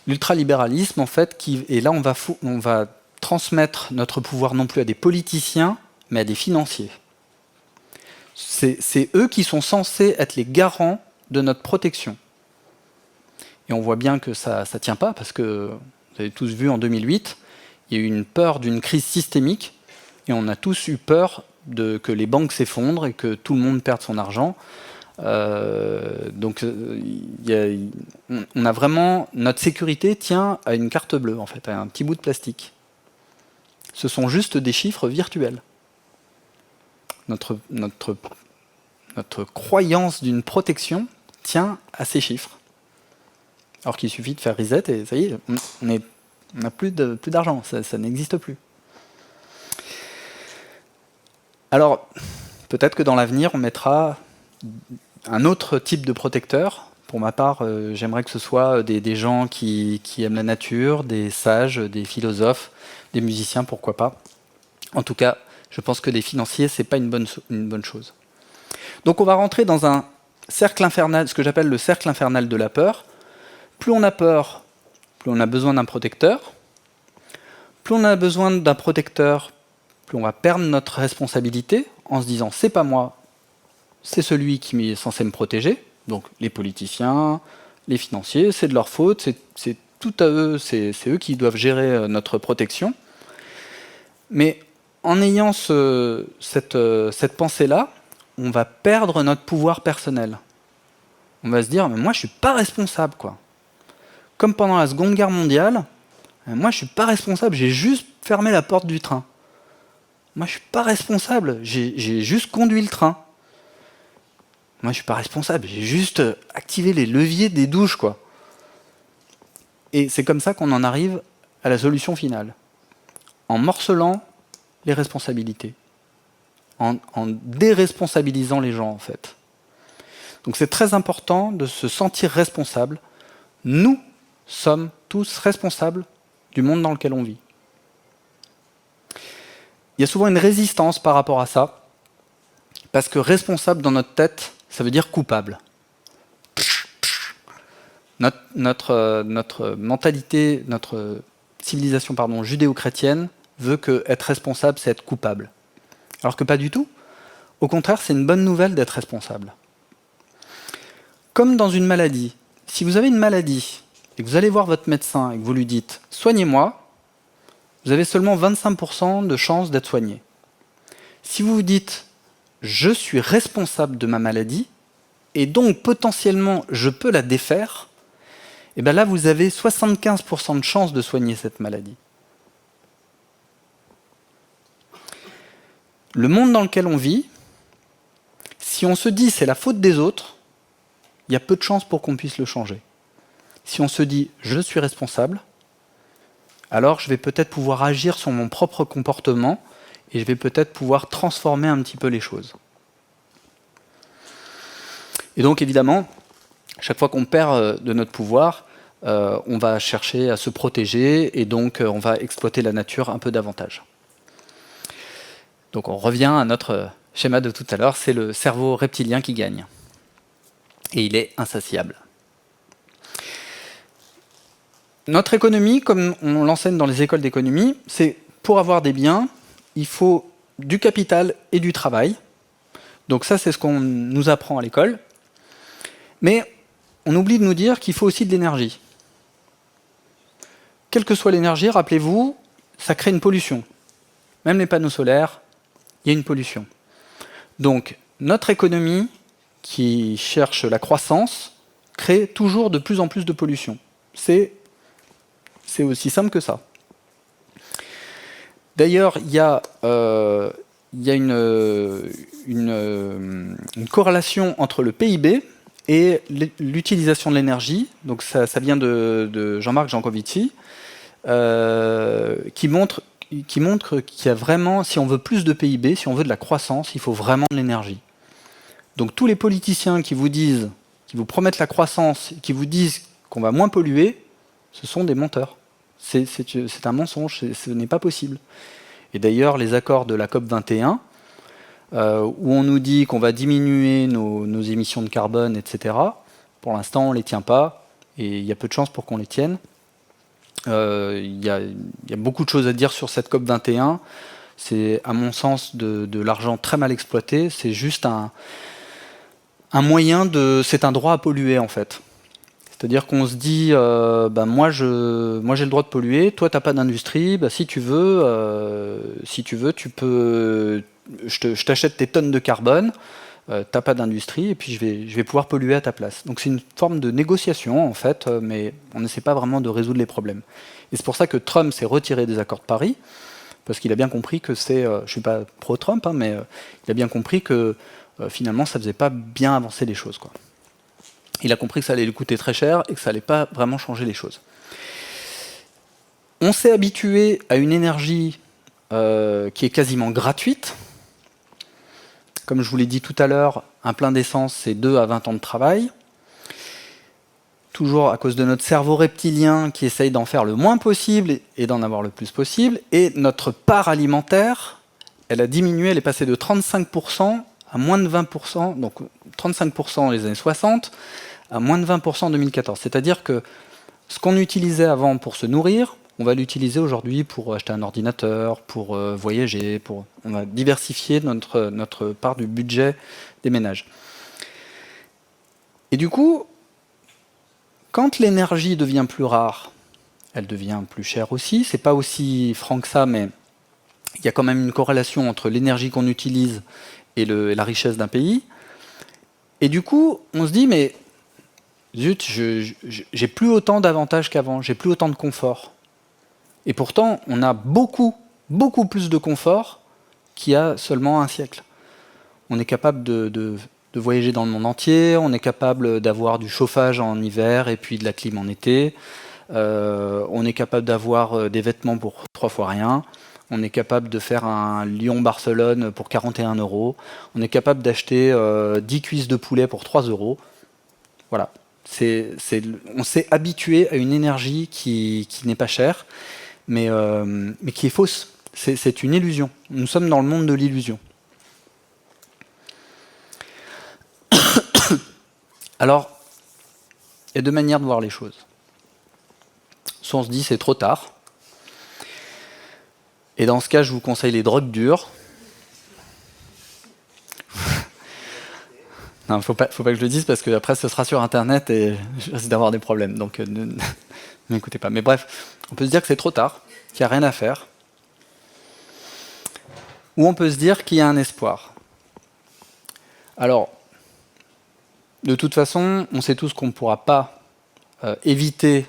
L'ultralibéralisme, en fait, et là on va transmettre notre pouvoir non plus à des politiciens, mais à des financiers. C'est eux qui sont censés être les garants de notre protection. Et on voit bien que ça ne tient pas, parce que, vous avez tous vu en 2008, il y a eu une peur d'une crise systémique, et on a tous eu peur que les banques s'effondrent et que tout le monde perde son argent. Donc on a vraiment, notre sécurité tient à une carte bleue, en fait, à un petit bout de plastique. Ce sont juste des chiffres virtuels. Notre croyance d'une protection tient à ces chiffres. Alors qu'il suffit de faire reset et ça y est, on n'a plus d'argent, ça n'existe plus. Alors, peut-être que dans l'avenir, on mettra un autre type de protecteur. Pour ma part, j'aimerais que ce soit des gens qui aiment la nature, des sages, des philosophes, des musiciens, pourquoi pas. En tout cas, je pense que des financiers, c'est pas une bonne chose. Donc on va rentrer dans un cercle infernal, ce que j'appelle le cercle infernal de la peur. Plus on a peur, plus on a besoin d'un protecteur. Plus on a besoin d'un protecteur, plus on va perdre notre responsabilité en se disant c'est pas moi, c'est celui qui est censé me protéger. Donc les politiciens, les financiers, c'est de leur faute, c'est tout à eux, c'est eux qui doivent gérer notre protection. Mais en ayant cette pensée-là, on va perdre notre pouvoir personnel. On va se dire, mais moi je suis pas responsable, quoi. Comme pendant la Seconde Guerre mondiale, moi je suis pas responsable, j'ai juste fermé la porte du train. Moi je suis pas responsable, j'ai juste conduit le train. Moi je suis pas responsable, j'ai juste activé les leviers des douches, quoi. Et c'est comme ça qu'on en arrive à la solution finale. en morcelant les responsabilités, en déresponsabilisant les gens en fait. Donc c'est très important de se sentir responsable. Nous sommes tous responsables du monde dans lequel on vit. Il y a souvent une résistance par rapport à ça, parce que responsable dans notre tête, ça veut dire coupable. Notre mentalité, notre civilisation judéo-chrétienne veut que être responsable, c'est être coupable. Alors que pas du tout. Au contraire, c'est une bonne nouvelle d'être responsable. Comme dans une maladie. Si vous avez une maladie et que vous allez voir votre médecin et que vous lui dites « soignez-moi », vous avez seulement 25% de chances d'être soigné. Si vous vous dites « je suis responsable de ma maladie et donc potentiellement je peux la défaire », et bien là vous avez 75% de chances de soigner cette maladie. Le monde dans lequel on vit, si on se dit c'est la faute des autres, il y a peu de chances pour qu'on puisse le changer. Si on se dit je suis responsable, alors je vais peut-être pouvoir agir sur mon propre comportement et je vais peut-être pouvoir transformer un petit peu les choses. Et donc évidemment, chaque fois qu'on perd de notre pouvoir, on va chercher à se protéger et donc on va exploiter la nature un peu davantage. Donc on revient à notre schéma de tout à l'heure, c'est le cerveau reptilien qui gagne. Et il est insatiable. Notre économie, comme on l'enseigne dans les écoles d'économie, c'est pour avoir des biens, il faut du capital et du travail. Donc ça, c'est ce qu'on nous apprend à l'école. Mais on oublie de nous dire qu'il faut aussi de l'énergie. Quelle que soit l'énergie, rappelez-vous, ça crée une pollution. Même les panneaux solaires, il y a une pollution. Donc notre économie, qui cherche la croissance, crée toujours de plus en plus de pollution. C'est aussi simple que ça. D'ailleurs, il y a une corrélation entre le PIB et l'utilisation de l'énergie. Donc ça vient de Jean-Marc Jancovici, qui montre qu'il y a vraiment, si on veut plus de PIB, si on veut de la croissance, il faut vraiment de l'énergie. Donc tous les politiciens qui vous promettent la croissance, qui vous disent qu'on va moins polluer, ce sont des menteurs. C'est un mensonge, ce n'est pas possible. Et d'ailleurs, les accords de la COP21, où on nous dit qu'on va diminuer nos émissions de carbone, etc., pour l'instant, on ne les tient pas, et il y a peu de chances pour qu'on les tienne. Il y a beaucoup de choses à dire sur cette COP21. C'est, à mon sens, de l'argent très mal exploité. C'est juste un moyen c'est un droit à polluer en fait. C'est-à-dire qu'on se dit, moi j'ai le droit de polluer, toi t'as pas d'industrie, si tu veux, tu peux, je t'achète tes tonnes de carbone, t'as pas d'industrie et puis je vais pouvoir polluer à ta place. Donc c'est une forme de négociation en fait, mais on n'essaie pas vraiment de résoudre les problèmes. Et c'est pour ça que Trump s'est retiré des accords de Paris, parce qu'il a bien compris que je suis pas pro-Trump, mais il a bien compris que finalement, ça ne faisait pas bien avancer les choses, quoi. Il a compris que ça allait lui coûter très cher et que ça n'allait pas vraiment changer les choses. On s'est habitué à une énergie qui est quasiment gratuite. Comme je vous l'ai dit tout à l'heure, un plein d'essence, c'est 2 à 20 ans de travail. Toujours à cause de notre cerveau reptilien qui essaye d'en faire le moins possible et d'en avoir le plus possible. Et notre part alimentaire, elle a diminué, elle est passée de 35% à moins de 20%, donc 35% dans les années 60, à moins de 20% en 2014. C'est-à-dire que ce qu'on utilisait avant pour se nourrir, on va l'utiliser aujourd'hui pour acheter un ordinateur, pour voyager, on va diversifier notre part du budget des ménages. Et du coup, quand l'énergie devient plus rare, elle devient plus chère aussi. C'est pas aussi franc que ça, mais il y a quand même une corrélation entre l'énergie qu'on utilise et la richesse d'un pays. Et du coup, on se dit, mais zut, j'ai plus autant d'avantages qu'avant, j'ai plus autant de confort. Et pourtant, on a beaucoup plus de confort qu'il y a seulement un siècle. On est capable de voyager dans le monde entier, on est capable d'avoir du chauffage en hiver et puis de la clim en été, on est capable d'avoir des vêtements pour 3 fois rien, On est capable de faire un Lyon-Barcelone pour 41 €. On est capable d'acheter 10 cuisses de poulet pour 3 €. Voilà. On s'est habitué à une énergie qui n'est pas chère, mais qui est fausse. C'est une illusion. Nous sommes dans le monde de l'illusion. Alors, il y a deux manières de voir les choses. Soit on se dit c'est trop tard. Et dans ce cas, je vous conseille les drogues dures. Non, faut pas que je le dise parce que après ce sera sur internet et je risque d'avoir des problèmes. Donc ne m'écoutez pas. Mais bref, on peut se dire que c'est trop tard, qu'il n'y a rien à faire. Ou on peut se dire qu'il y a un espoir. Alors, de toute façon, on sait tous qu'on ne pourra pas éviter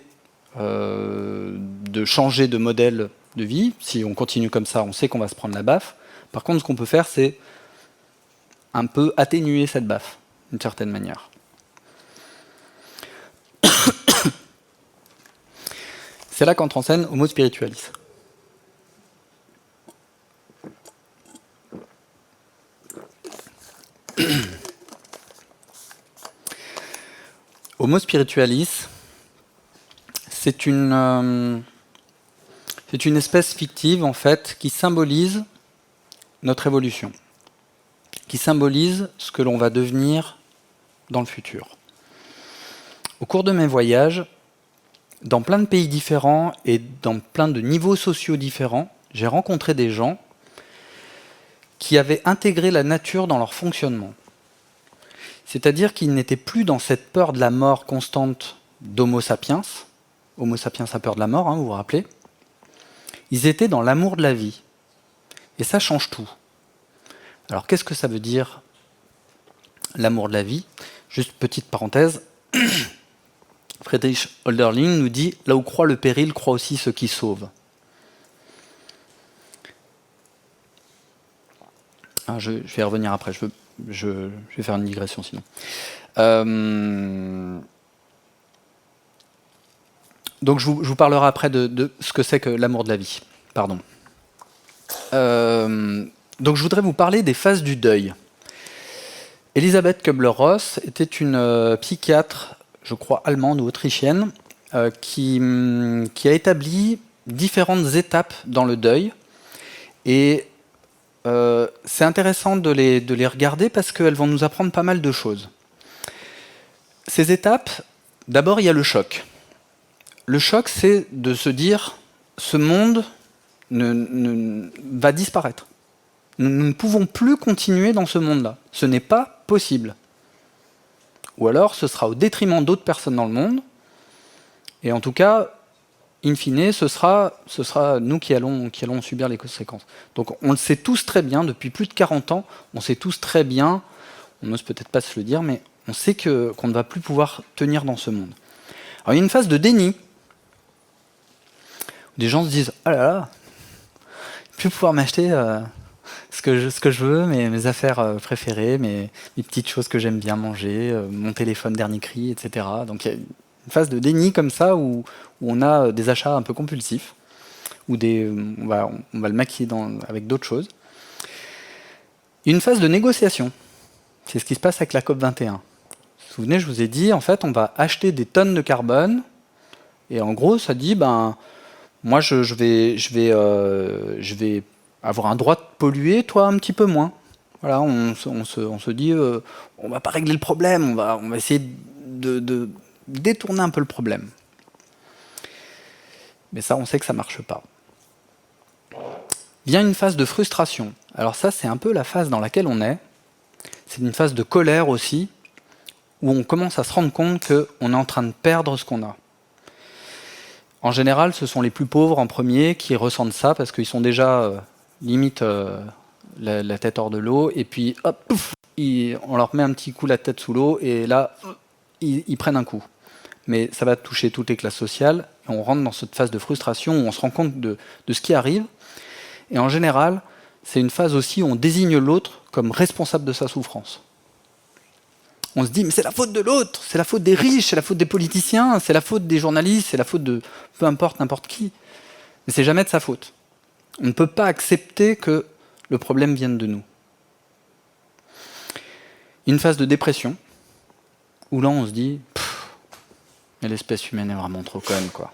de changer de modèle de vie. Si on continue comme ça, on sait qu'on va se prendre la baffe. Par contre, ce qu'on peut faire, c'est un peu atténuer cette baffe, d'une certaine manière. C'est là qu'entre en scène Homo spiritualis. Homo spiritualis, c'est une espèce fictive en fait qui symbolise notre évolution, qui symbolise ce que l'on va devenir dans le futur. Au cours de mes voyages, dans plein de pays différents et dans plein de niveaux sociaux différents, j'ai rencontré des gens qui avaient intégré la nature dans leur fonctionnement. C'est-à-dire qu'ils n'étaient plus dans cette peur de la mort constante d'Homo sapiens. Homo sapiens a peur de la mort, hein, vous vous rappelez. Ils étaient dans l'amour de la vie. Et ça change tout. Alors qu'est-ce que ça veut dire, l'amour de la vie? Juste petite parenthèse. Friedrich Hölderlin nous dit « Là où croit le péril, croit aussi ce qui sauve ». Ah, je vais y revenir après, je vais faire une digression sinon. Donc je vous parlerai après de ce que c'est que l'amour de la vie. Pardon. Donc je voudrais vous parler des phases du deuil. Elisabeth Kübler-Ross était une psychiatre, je crois allemande ou autrichienne, qui a établi différentes étapes dans le deuil. Et c'est intéressant de les regarder parce qu'elles vont nous apprendre pas mal de choses. Ces étapes, d'abord il y a le choc. Le choc, c'est de se dire ce monde va disparaître. Nous ne pouvons plus continuer dans ce monde-là. Ce n'est pas possible. Ou alors ce sera au détriment d'autres personnes dans le monde. Et en tout cas, in fine, ce sera nous qui allons subir les conséquences. Donc on le sait tous très bien, depuis plus de 40 ans, on sait tous très bien, on n'ose peut-être pas se le dire, mais on sait qu'on ne va plus pouvoir tenir dans ce monde. Alors il y a une phase de déni. Des gens se disent « Ah là là, je ne vais plus pouvoir m'acheter ce que je veux, mes affaires préférées, mes petites choses que j'aime bien manger, mon téléphone dernier cri, etc. » Donc il y a une phase de déni comme ça où on a des achats un peu compulsifs, ou on va le maquiller avec d'autres choses. Il y a une phase de négociation. C'est ce qui se passe avec la COP21. Vous vous souvenez, je vous ai dit, en fait, on va acheter des tonnes de carbone, et en gros, ça dit, moi, je vais avoir un droit de polluer, toi un petit peu moins. Voilà, on se dit, on va pas régler le problème, on va essayer de détourner un peu le problème. Mais ça, on sait que ça marche pas. Vient une phase de frustration. Alors ça, c'est un peu la phase dans laquelle on est. C'est une phase de colère aussi, où on commence à se rendre compte qu'on est en train de perdre ce qu'on a. En général, ce sont les plus pauvres en premier qui ressentent ça, parce qu'ils sont déjà limite la tête hors de l'eau, et puis hop, pouf, on leur met un petit coup la tête sous l'eau, et là, ils prennent un coup. Mais ça va toucher toutes les classes sociales, et on rentre dans cette phase de frustration où on se rend compte de ce qui arrive. Et en général, c'est une phase aussi où on désigne l'autre comme responsable de sa souffrance. On se dit, mais c'est la faute de l'autre, c'est la faute des riches, c'est la faute des politiciens, c'est la faute des journalistes, c'est la faute de peu importe, n'importe qui. Mais c'est jamais de sa faute. On ne peut pas accepter que le problème vienne de nous. Une phase de dépression, où là on se dit mais l'espèce humaine est vraiment trop conne, quoi.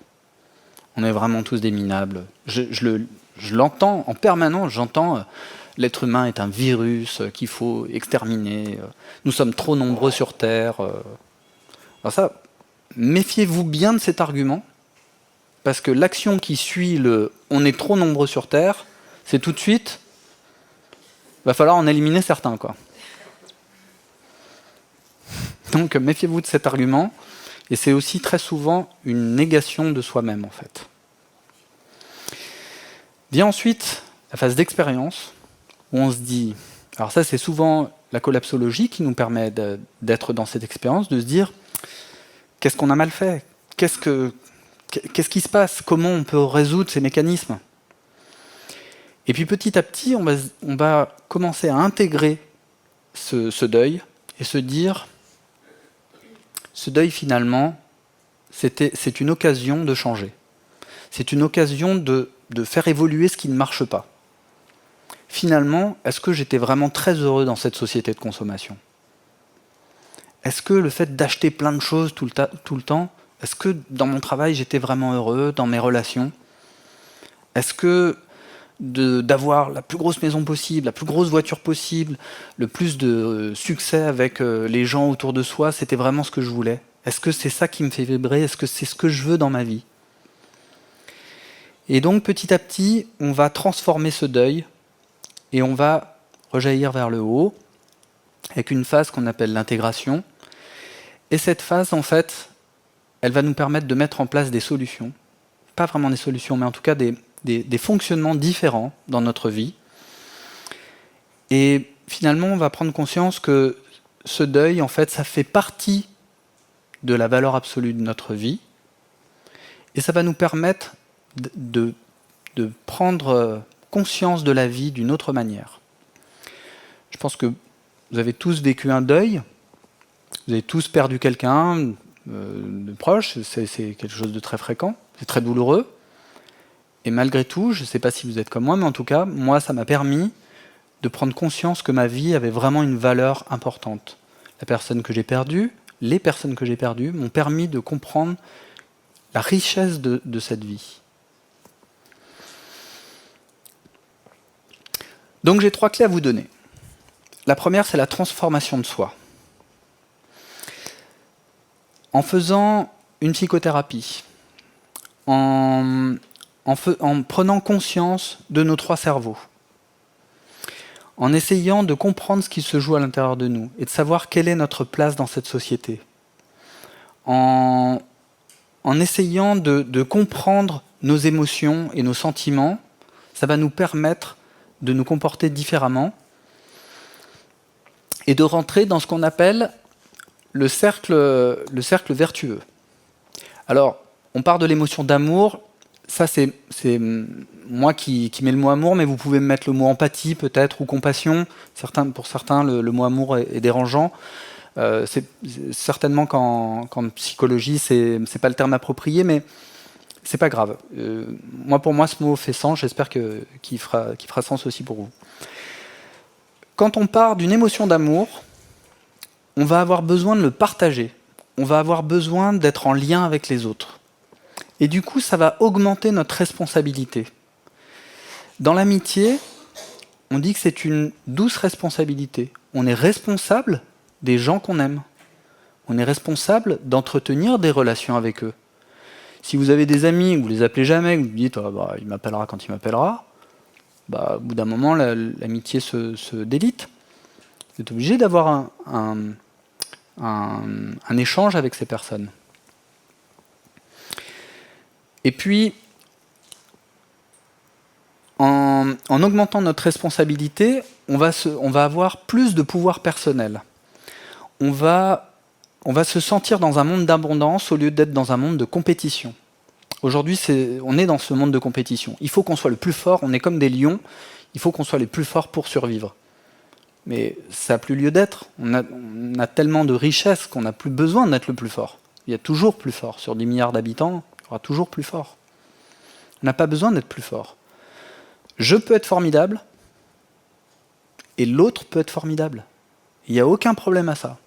On est vraiment tous des minables. Je l'entends en permanence, j'entends l'être humain est un virus qu'il faut exterminer, nous sommes trop nombreux sur Terre. Alors ça, méfiez-vous bien de cet argument, parce que l'action qui suit le « on est trop nombreux sur Terre », c'est tout de suite « va falloir en éliminer certains ». Quoi. Donc méfiez-vous de cet argument, et c'est aussi très souvent une négation de soi-même en fait. Vient ensuite la phase d'expérience, où on se dit, alors ça c'est souvent la collapsologie qui nous permet d'être dans cette expérience, de se dire qu'est-ce qu'on a mal fait, qu'est-ce qui se passe, comment on peut résoudre ces mécanismes. Et puis petit à petit, on va commencer à intégrer ce deuil et se dire, ce deuil finalement, c'est une occasion de changer. C'est une occasion de faire évoluer ce qui ne marche pas. Finalement, est-ce que j'étais vraiment très heureux dans cette société de consommation ? Est-ce que le fait d'acheter plein de choses tout le temps, est-ce que dans mon travail j'étais vraiment heureux, dans mes relations ? Est-ce que d'avoir la plus grosse maison possible, la plus grosse voiture possible, le plus de succès avec les gens autour de soi, c'était vraiment ce que je voulais ? Est-ce que c'est ça qui me fait vibrer ? Est-ce que c'est ce que je veux dans ma vie ? Et donc petit à petit, on va transformer ce deuil et on va rejaillir vers le haut avec une phase qu'on appelle l'intégration. Et cette phase, en fait, elle va nous permettre de mettre en place des solutions. Pas vraiment des solutions, mais en tout cas des fonctionnements différents dans notre vie. Et finalement, on va prendre conscience que ce deuil, en fait, ça fait partie de la valeur absolue de notre vie. Et ça va nous permettre de prendre conscience de la vie d'une autre manière. Je pense que vous avez tous vécu un deuil, vous avez tous perdu quelqu'un de proche, c'est quelque chose de très fréquent, c'est très douloureux. Et malgré tout, je ne sais pas si vous êtes comme moi, mais en tout cas, moi, ça m'a permis de prendre conscience que ma vie avait vraiment une valeur importante. La personne que j'ai perdue, les personnes que j'ai perdues m'ont permis de comprendre la richesse de cette vie. Donc j'ai 3 clés à vous donner. La première, c'est la transformation de soi. En faisant une psychothérapie, en prenant conscience de nos 3 cerveaux, en essayant de comprendre ce qui se joue à l'intérieur de nous et de savoir quelle est notre place dans cette société, en essayant de comprendre nos émotions et nos sentiments, ça va nous permettre de nous comporter différemment et de rentrer dans ce qu'on appelle le cercle vertueux. Alors, on part de l'émotion d'amour, ça c'est moi qui mets le mot amour, mais vous pouvez mettre le mot empathie peut-être, ou compassion. Pour certains, le mot amour est dérangeant. C'est certainement qu'en psychologie, c'est pas le terme approprié, mais c'est pas grave. Pour moi, ce mot fait sens, j'espère qu'il fera sens aussi pour vous. Quand on part d'une émotion d'amour, on va avoir besoin de le partager. On va avoir besoin d'être en lien avec les autres. Et du coup, ça va augmenter notre responsabilité. Dans l'amitié, on dit que c'est une douce responsabilité. On est responsable des gens qu'on aime. On est responsable d'entretenir des relations avec eux. Si vous avez des amis, vous les appelez jamais, vous vous dites il m'appellera quand il m'appellera, au bout d'un moment, l'amitié se délite. Vous êtes obligé d'avoir un échange avec ces personnes. Et puis, en augmentant notre responsabilité, on va avoir plus de pouvoir personnel. On va se sentir dans un monde d'abondance au lieu d'être dans un monde de compétition. Aujourd'hui, on est dans ce monde de compétition. Il faut qu'on soit le plus fort, on est comme des lions, il faut qu'on soit les plus forts pour survivre. Mais ça n'a plus lieu d'être. On a tellement de richesses qu'on n'a plus besoin d'être le plus fort. Il y a toujours plus fort. Sur 10 milliards d'habitants, il y aura toujours plus fort. On n'a pas besoin d'être plus fort. Je peux être formidable, et l'autre peut être formidable. Il n'y a aucun problème à ça.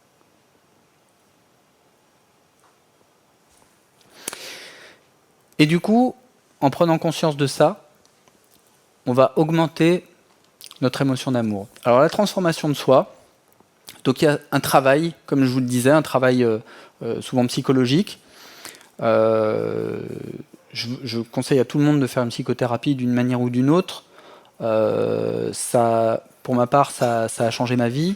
Et du coup, en prenant conscience de ça, on va augmenter notre émotion d'amour. Alors la transformation de soi, donc il y a un travail, comme je vous le disais, un travail souvent psychologique. Je conseille à tout le monde de faire une psychothérapie d'une manière ou d'une autre. Pour ma part, ça a changé ma vie.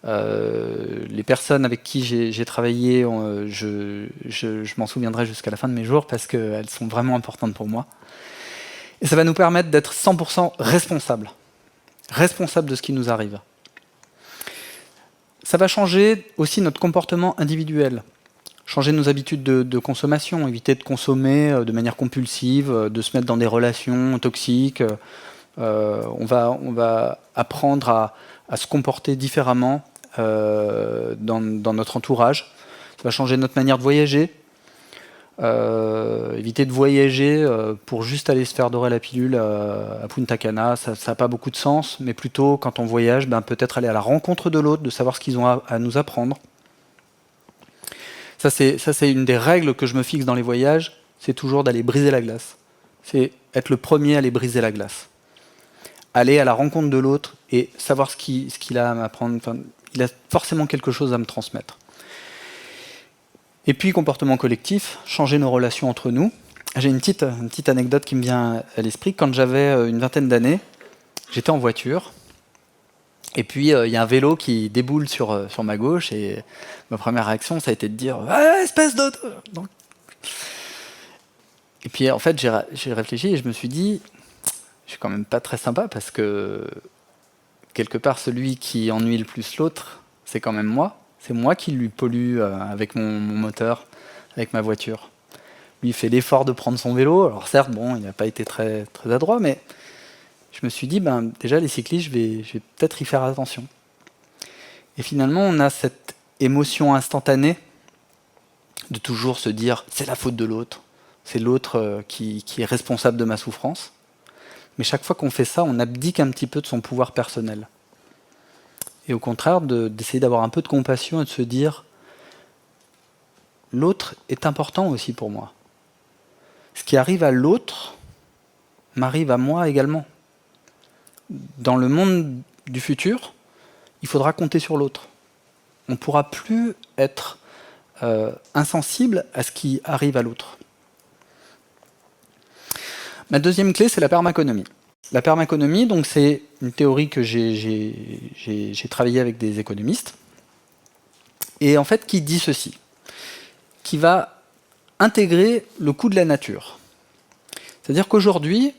Les personnes avec qui j'ai travaillé, je m'en souviendrai jusqu'à la fin de mes jours parce qu'elles sont vraiment importantes pour moi. Et ça va nous permettre d'être 100% responsables de ce qui nous arrive. Ça va changer aussi notre comportement individuel, changer nos habitudes de consommation, éviter de consommer de manière compulsive, de se mettre dans des relations toxiques. On va apprendre à se comporter différemment dans notre entourage. Ça va changer notre manière de voyager. Éviter de voyager pour juste aller se faire dorer la pilule à Punta Cana, ça n'a pas beaucoup de sens, mais plutôt quand on voyage, peut-être aller à la rencontre de l'autre, de savoir ce qu'ils ont à nous apprendre. Ça c'est une des règles que je me fixe dans les voyages, c'est toujours d'aller briser la glace. C'est être le premier à aller briser la glace. Aller à la rencontre de l'autre et savoir ce qu'il a à m'apprendre. Enfin, il a forcément quelque chose à me transmettre. Et puis, comportement collectif, changer nos relations entre nous. J'ai une petite anecdote qui me vient à l'esprit. Quand j'avais une vingtaine d'années, j'étais en voiture. Et puis, il y a un vélo qui déboule sur ma gauche. Et ma première réaction, ça a été de dire « Ah, espèce de... » Et puis, en fait, j'ai réfléchi et je me suis dit « Je suis quand même pas très sympa parce que, quelque part, celui qui ennuie le plus l'autre, c'est quand même moi. C'est moi qui lui pollue avec mon moteur, avec ma voiture. Lui, il fait l'effort de prendre son vélo. Alors certes, bon, il n'a pas été très, très adroit, mais je me suis dit, déjà, les cyclistes, je vais peut-être y faire attention. Et finalement, on a cette émotion instantanée de toujours se dire, c'est la faute de l'autre. C'est l'autre qui est responsable de ma souffrance. Mais chaque fois qu'on fait ça, on abdique un petit peu de son pouvoir personnel. Et au contraire, d'essayer d'avoir un peu de compassion et de se dire l'autre est important aussi pour moi. Ce qui arrive à l'autre m'arrive à moi également. Dans le monde du futur, il faudra compter sur l'autre. On ne pourra plus être insensible à ce qui arrive à l'autre. Ma deuxième clé, c'est la permaéconomie. La permaéconomie, donc, c'est une théorie que j'ai travaillé avec des économistes, et en fait qui dit ceci, qui va intégrer le coût de la nature. C'est-à-dire qu'aujourd'hui,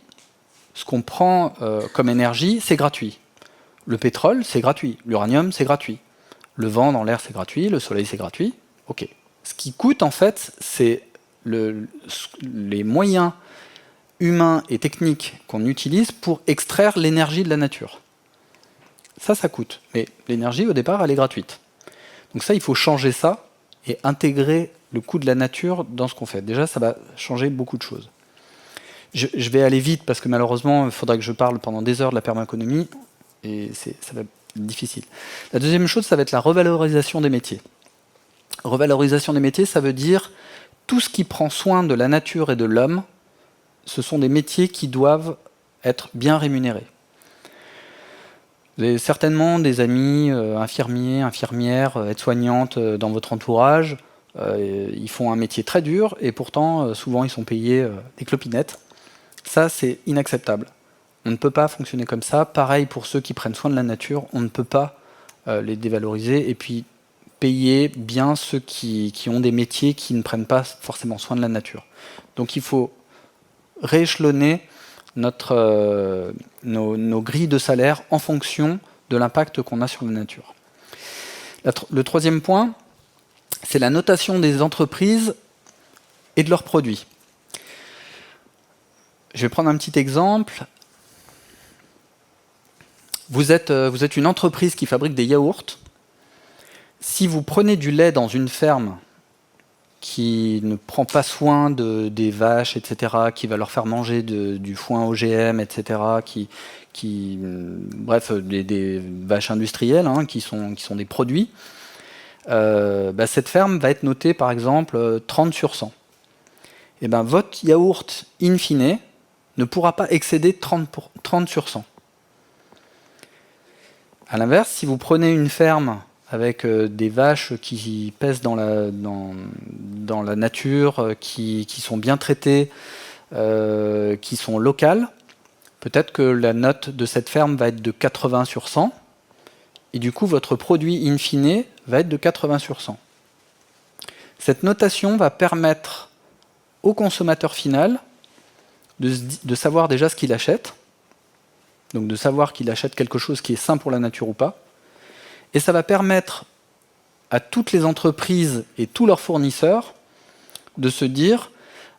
ce qu'on prend comme énergie, c'est gratuit. Le pétrole, c'est gratuit. L'uranium, c'est gratuit. Le vent dans l'air, c'est gratuit. Le soleil, c'est gratuit. Ok. Ce qui coûte, en fait, c'est les moyens humains et techniques qu'on utilise pour extraire l'énergie de la nature. Ça coûte. Mais l'énergie, au départ, elle est gratuite. Donc ça, il faut changer ça et intégrer le coût de la nature dans ce qu'on fait. Déjà, ça va changer beaucoup de choses. Je vais aller vite parce que malheureusement, il faudra que je parle pendant des heures de la permaéconomie et ça va être difficile. La deuxième chose, ça va être la revalorisation des métiers. Revalorisation des métiers, ça veut dire tout ce qui prend soin de la nature et de l'homme. Ce sont des métiers qui doivent être bien rémunérés. Vous avez certainement des amis infirmiers, infirmières, aides-soignantes dans votre entourage. Ils font un métier très dur et pourtant, souvent, ils sont payés des clopinettes. Ça, c'est inacceptable. On ne peut pas fonctionner comme ça. Pareil pour ceux qui prennent soin de la nature, on ne peut pas les dévaloriser et puis payer bien ceux qui ont des métiers qui ne prennent pas forcément soin de la nature. Donc il faut rééchelonner nos grilles de salaire en fonction de l'impact qu'on a sur la nature. Le troisième point, c'est la notation des entreprises et de leurs produits. Je vais prendre un petit exemple. Vous êtes une entreprise qui fabrique des yaourts. Si vous prenez du lait dans une ferme qui ne prend pas soin des vaches, etc., qui va leur faire manger du foin OGM, etc., bref, des vaches industrielles, hein, qui sont des produits, cette ferme va être notée par exemple 30 sur 100. Et ben, votre yaourt, in fine, ne pourra pas excéder 30 sur 100. A l'inverse, si vous prenez une ferme avec des vaches qui pèsent dans la nature, qui sont bien traitées, qui sont locales, peut-être que la note de cette ferme va être de 80 sur 100, et du coup votre produit in fine va être de 80 sur 100. Cette notation va permettre au consommateur final de savoir déjà ce qu'il achète, donc de savoir qu'il achète quelque chose qui est sain pour la nature ou pas, et ça va permettre à toutes les entreprises et tous leurs fournisseurs de se dire,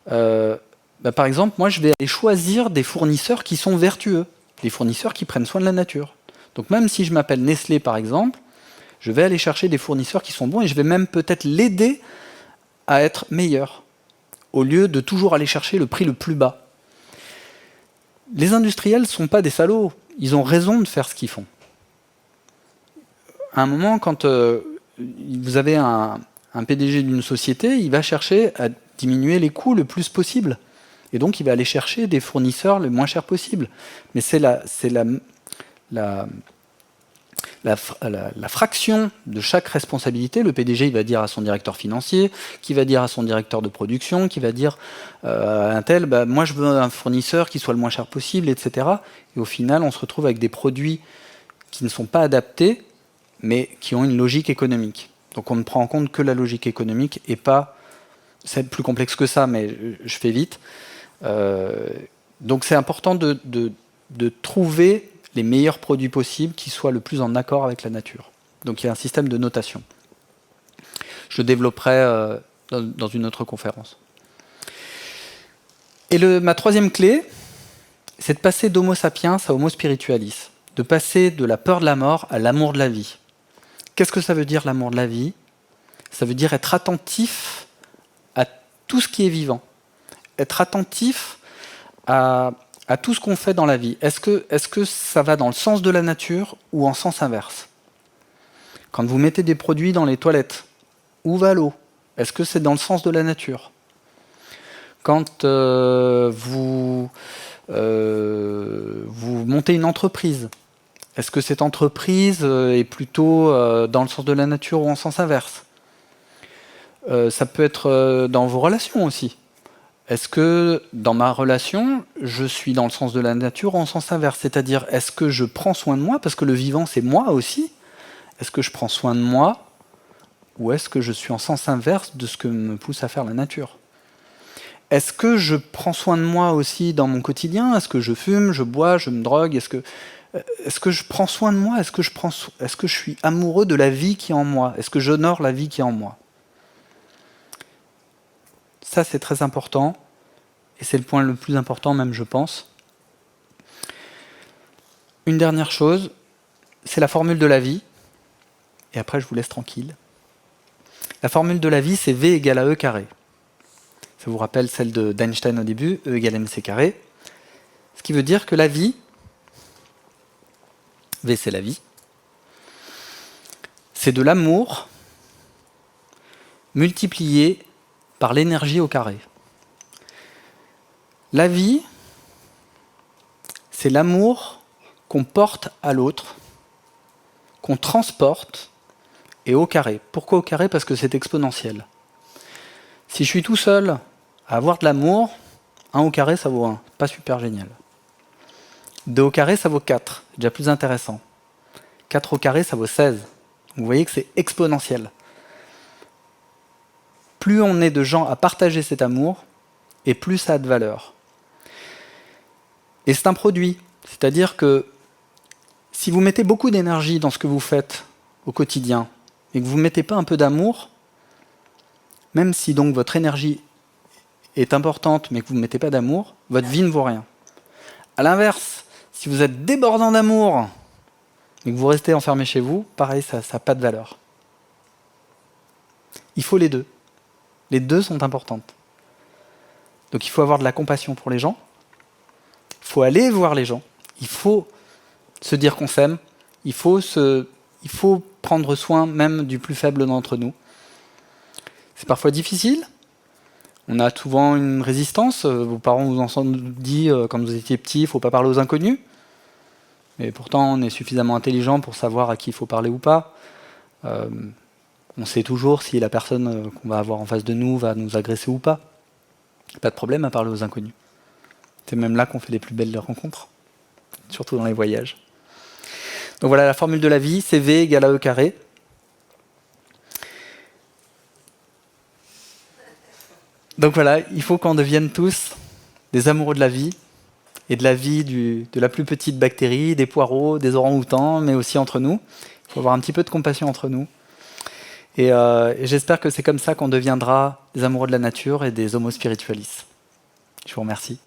par exemple, moi je vais aller choisir des fournisseurs qui sont vertueux, des fournisseurs qui prennent soin de la nature. Donc même si je m'appelle Nestlé par exemple, je vais aller chercher des fournisseurs qui sont bons et je vais même peut-être l'aider à être meilleur, au lieu de toujours aller chercher le prix le plus bas. Les industriels ne sont pas des salauds, ils ont raison de faire ce qu'ils font. À un moment, quand vous avez un PDG d'une société, il va chercher à diminuer les coûts le plus possible. Et donc, il va aller chercher des fournisseurs le moins cher possible. Mais c'est la fraction de chaque responsabilité. Le PDG, il va dire à son directeur financier, qui va dire à son directeur de production, qui va dire à un tel, moi je veux un fournisseur qui soit le moins cher possible, etc. Et au final, on se retrouve avec des produits qui ne sont pas adaptés, mais qui ont une logique économique. Donc on ne prend en compte que la logique économique et pas... C'est plus complexe que ça, mais je fais vite. Donc c'est important de trouver les meilleurs produits possibles qui soient le plus en accord avec la nature. Donc il y a un système de notation. Je le développerai dans une autre conférence. Et ma troisième clé, c'est de passer d'Homo sapiens à Homo spiritualis, de passer de la peur de la mort à l'amour de la vie. Qu'est-ce que ça veut dire l'amour de la vie? Ça veut dire être attentif à tout ce qui est vivant, être attentif à tout ce qu'on fait dans la vie. Est-ce que ça va dans le sens de la nature ou en sens inverse? Quand vous mettez des produits dans les toilettes, où va l'eau? Est-ce que c'est dans le sens de la nature? Quand vous montez une entreprise, est-ce que cette entreprise est plutôt dans le sens de la nature ou en sens inverse? Ça peut être dans vos relations aussi. Est-ce que dans ma relation, je suis dans le sens de la nature ou en sens inverse? C'est-à-dire, est-ce que je prends soin de moi? Parce que le vivant, c'est moi aussi. Est-ce que je prends soin de moi? Ou est-ce que je suis en sens inverse de ce que me pousse à faire la nature? Est-ce que je prends soin de moi aussi dans mon quotidien? Est-ce que je fume, je bois, je me drogue? Est-ce que je prends soin de moi? Est-ce que je suis amoureux de la vie qui est en moi? Est-ce que j'honore la vie qui est en moi? Ça, c'est très important. Et c'est le point le plus important même, je pense. Une dernière chose, c'est la formule de la vie. Et après, je vous laisse tranquille. La formule de la vie, c'est V égale à E carré. Ça vous rappelle celle d'Einstein au début, E égale mc carré. Ce qui veut dire que la vie, V c'est la vie, c'est de l'amour multiplié par l'énergie au carré. La vie, c'est l'amour qu'on porte à l'autre, qu'on transporte, et au carré. Pourquoi au carré? Parce que c'est exponentiel. Si je suis tout seul à avoir de l'amour, 1 au carré, ça vaut 1. Pas super génial. 2 au carré, ça vaut 4. C'est déjà plus intéressant. 4 au carré, ça vaut 16. Vous voyez que c'est exponentiel. Plus on est de gens à partager cet amour, et plus ça a de valeur. Et c'est un produit. C'est-à-dire que si vous mettez beaucoup d'énergie dans ce que vous faites au quotidien, et que vous ne mettez pas un peu d'amour, même si donc votre énergie est importante, mais que vous ne mettez pas d'amour, votre vie ne vaut rien. A l'inverse, si vous êtes débordant d'amour, et que vous restez enfermé chez vous, pareil, ça n'a pas de valeur. Il faut les deux. Les deux sont importantes. Donc il faut avoir de la compassion pour les gens, il faut aller voir les gens, il faut se dire qu'on s'aime, il faut prendre soin même du plus faible d'entre nous. C'est parfois difficile, on a souvent une résistance, vos parents vous en ont dit quand vous étiez petit, il ne faut pas parler aux inconnus, mais pourtant on est suffisamment intelligent pour savoir à qui il faut parler ou pas. On sait toujours si la personne qu'on va avoir en face de nous va nous agresser ou pas. Pas de problème à parler aux inconnus. C'est même là qu'on fait les plus belles rencontres, surtout dans les voyages. Donc voilà la formule de la vie, c'est V égale à E carré. Donc voilà, il faut qu'on devienne tous des amoureux de la vie, et de la vie de la plus petite bactérie, des poireaux, des orang-outans, mais aussi entre nous. Il faut avoir un petit peu de compassion entre nous. Et j'espère que c'est comme ça qu'on deviendra des amoureux de la nature et des homo spiritualis. Je vous remercie.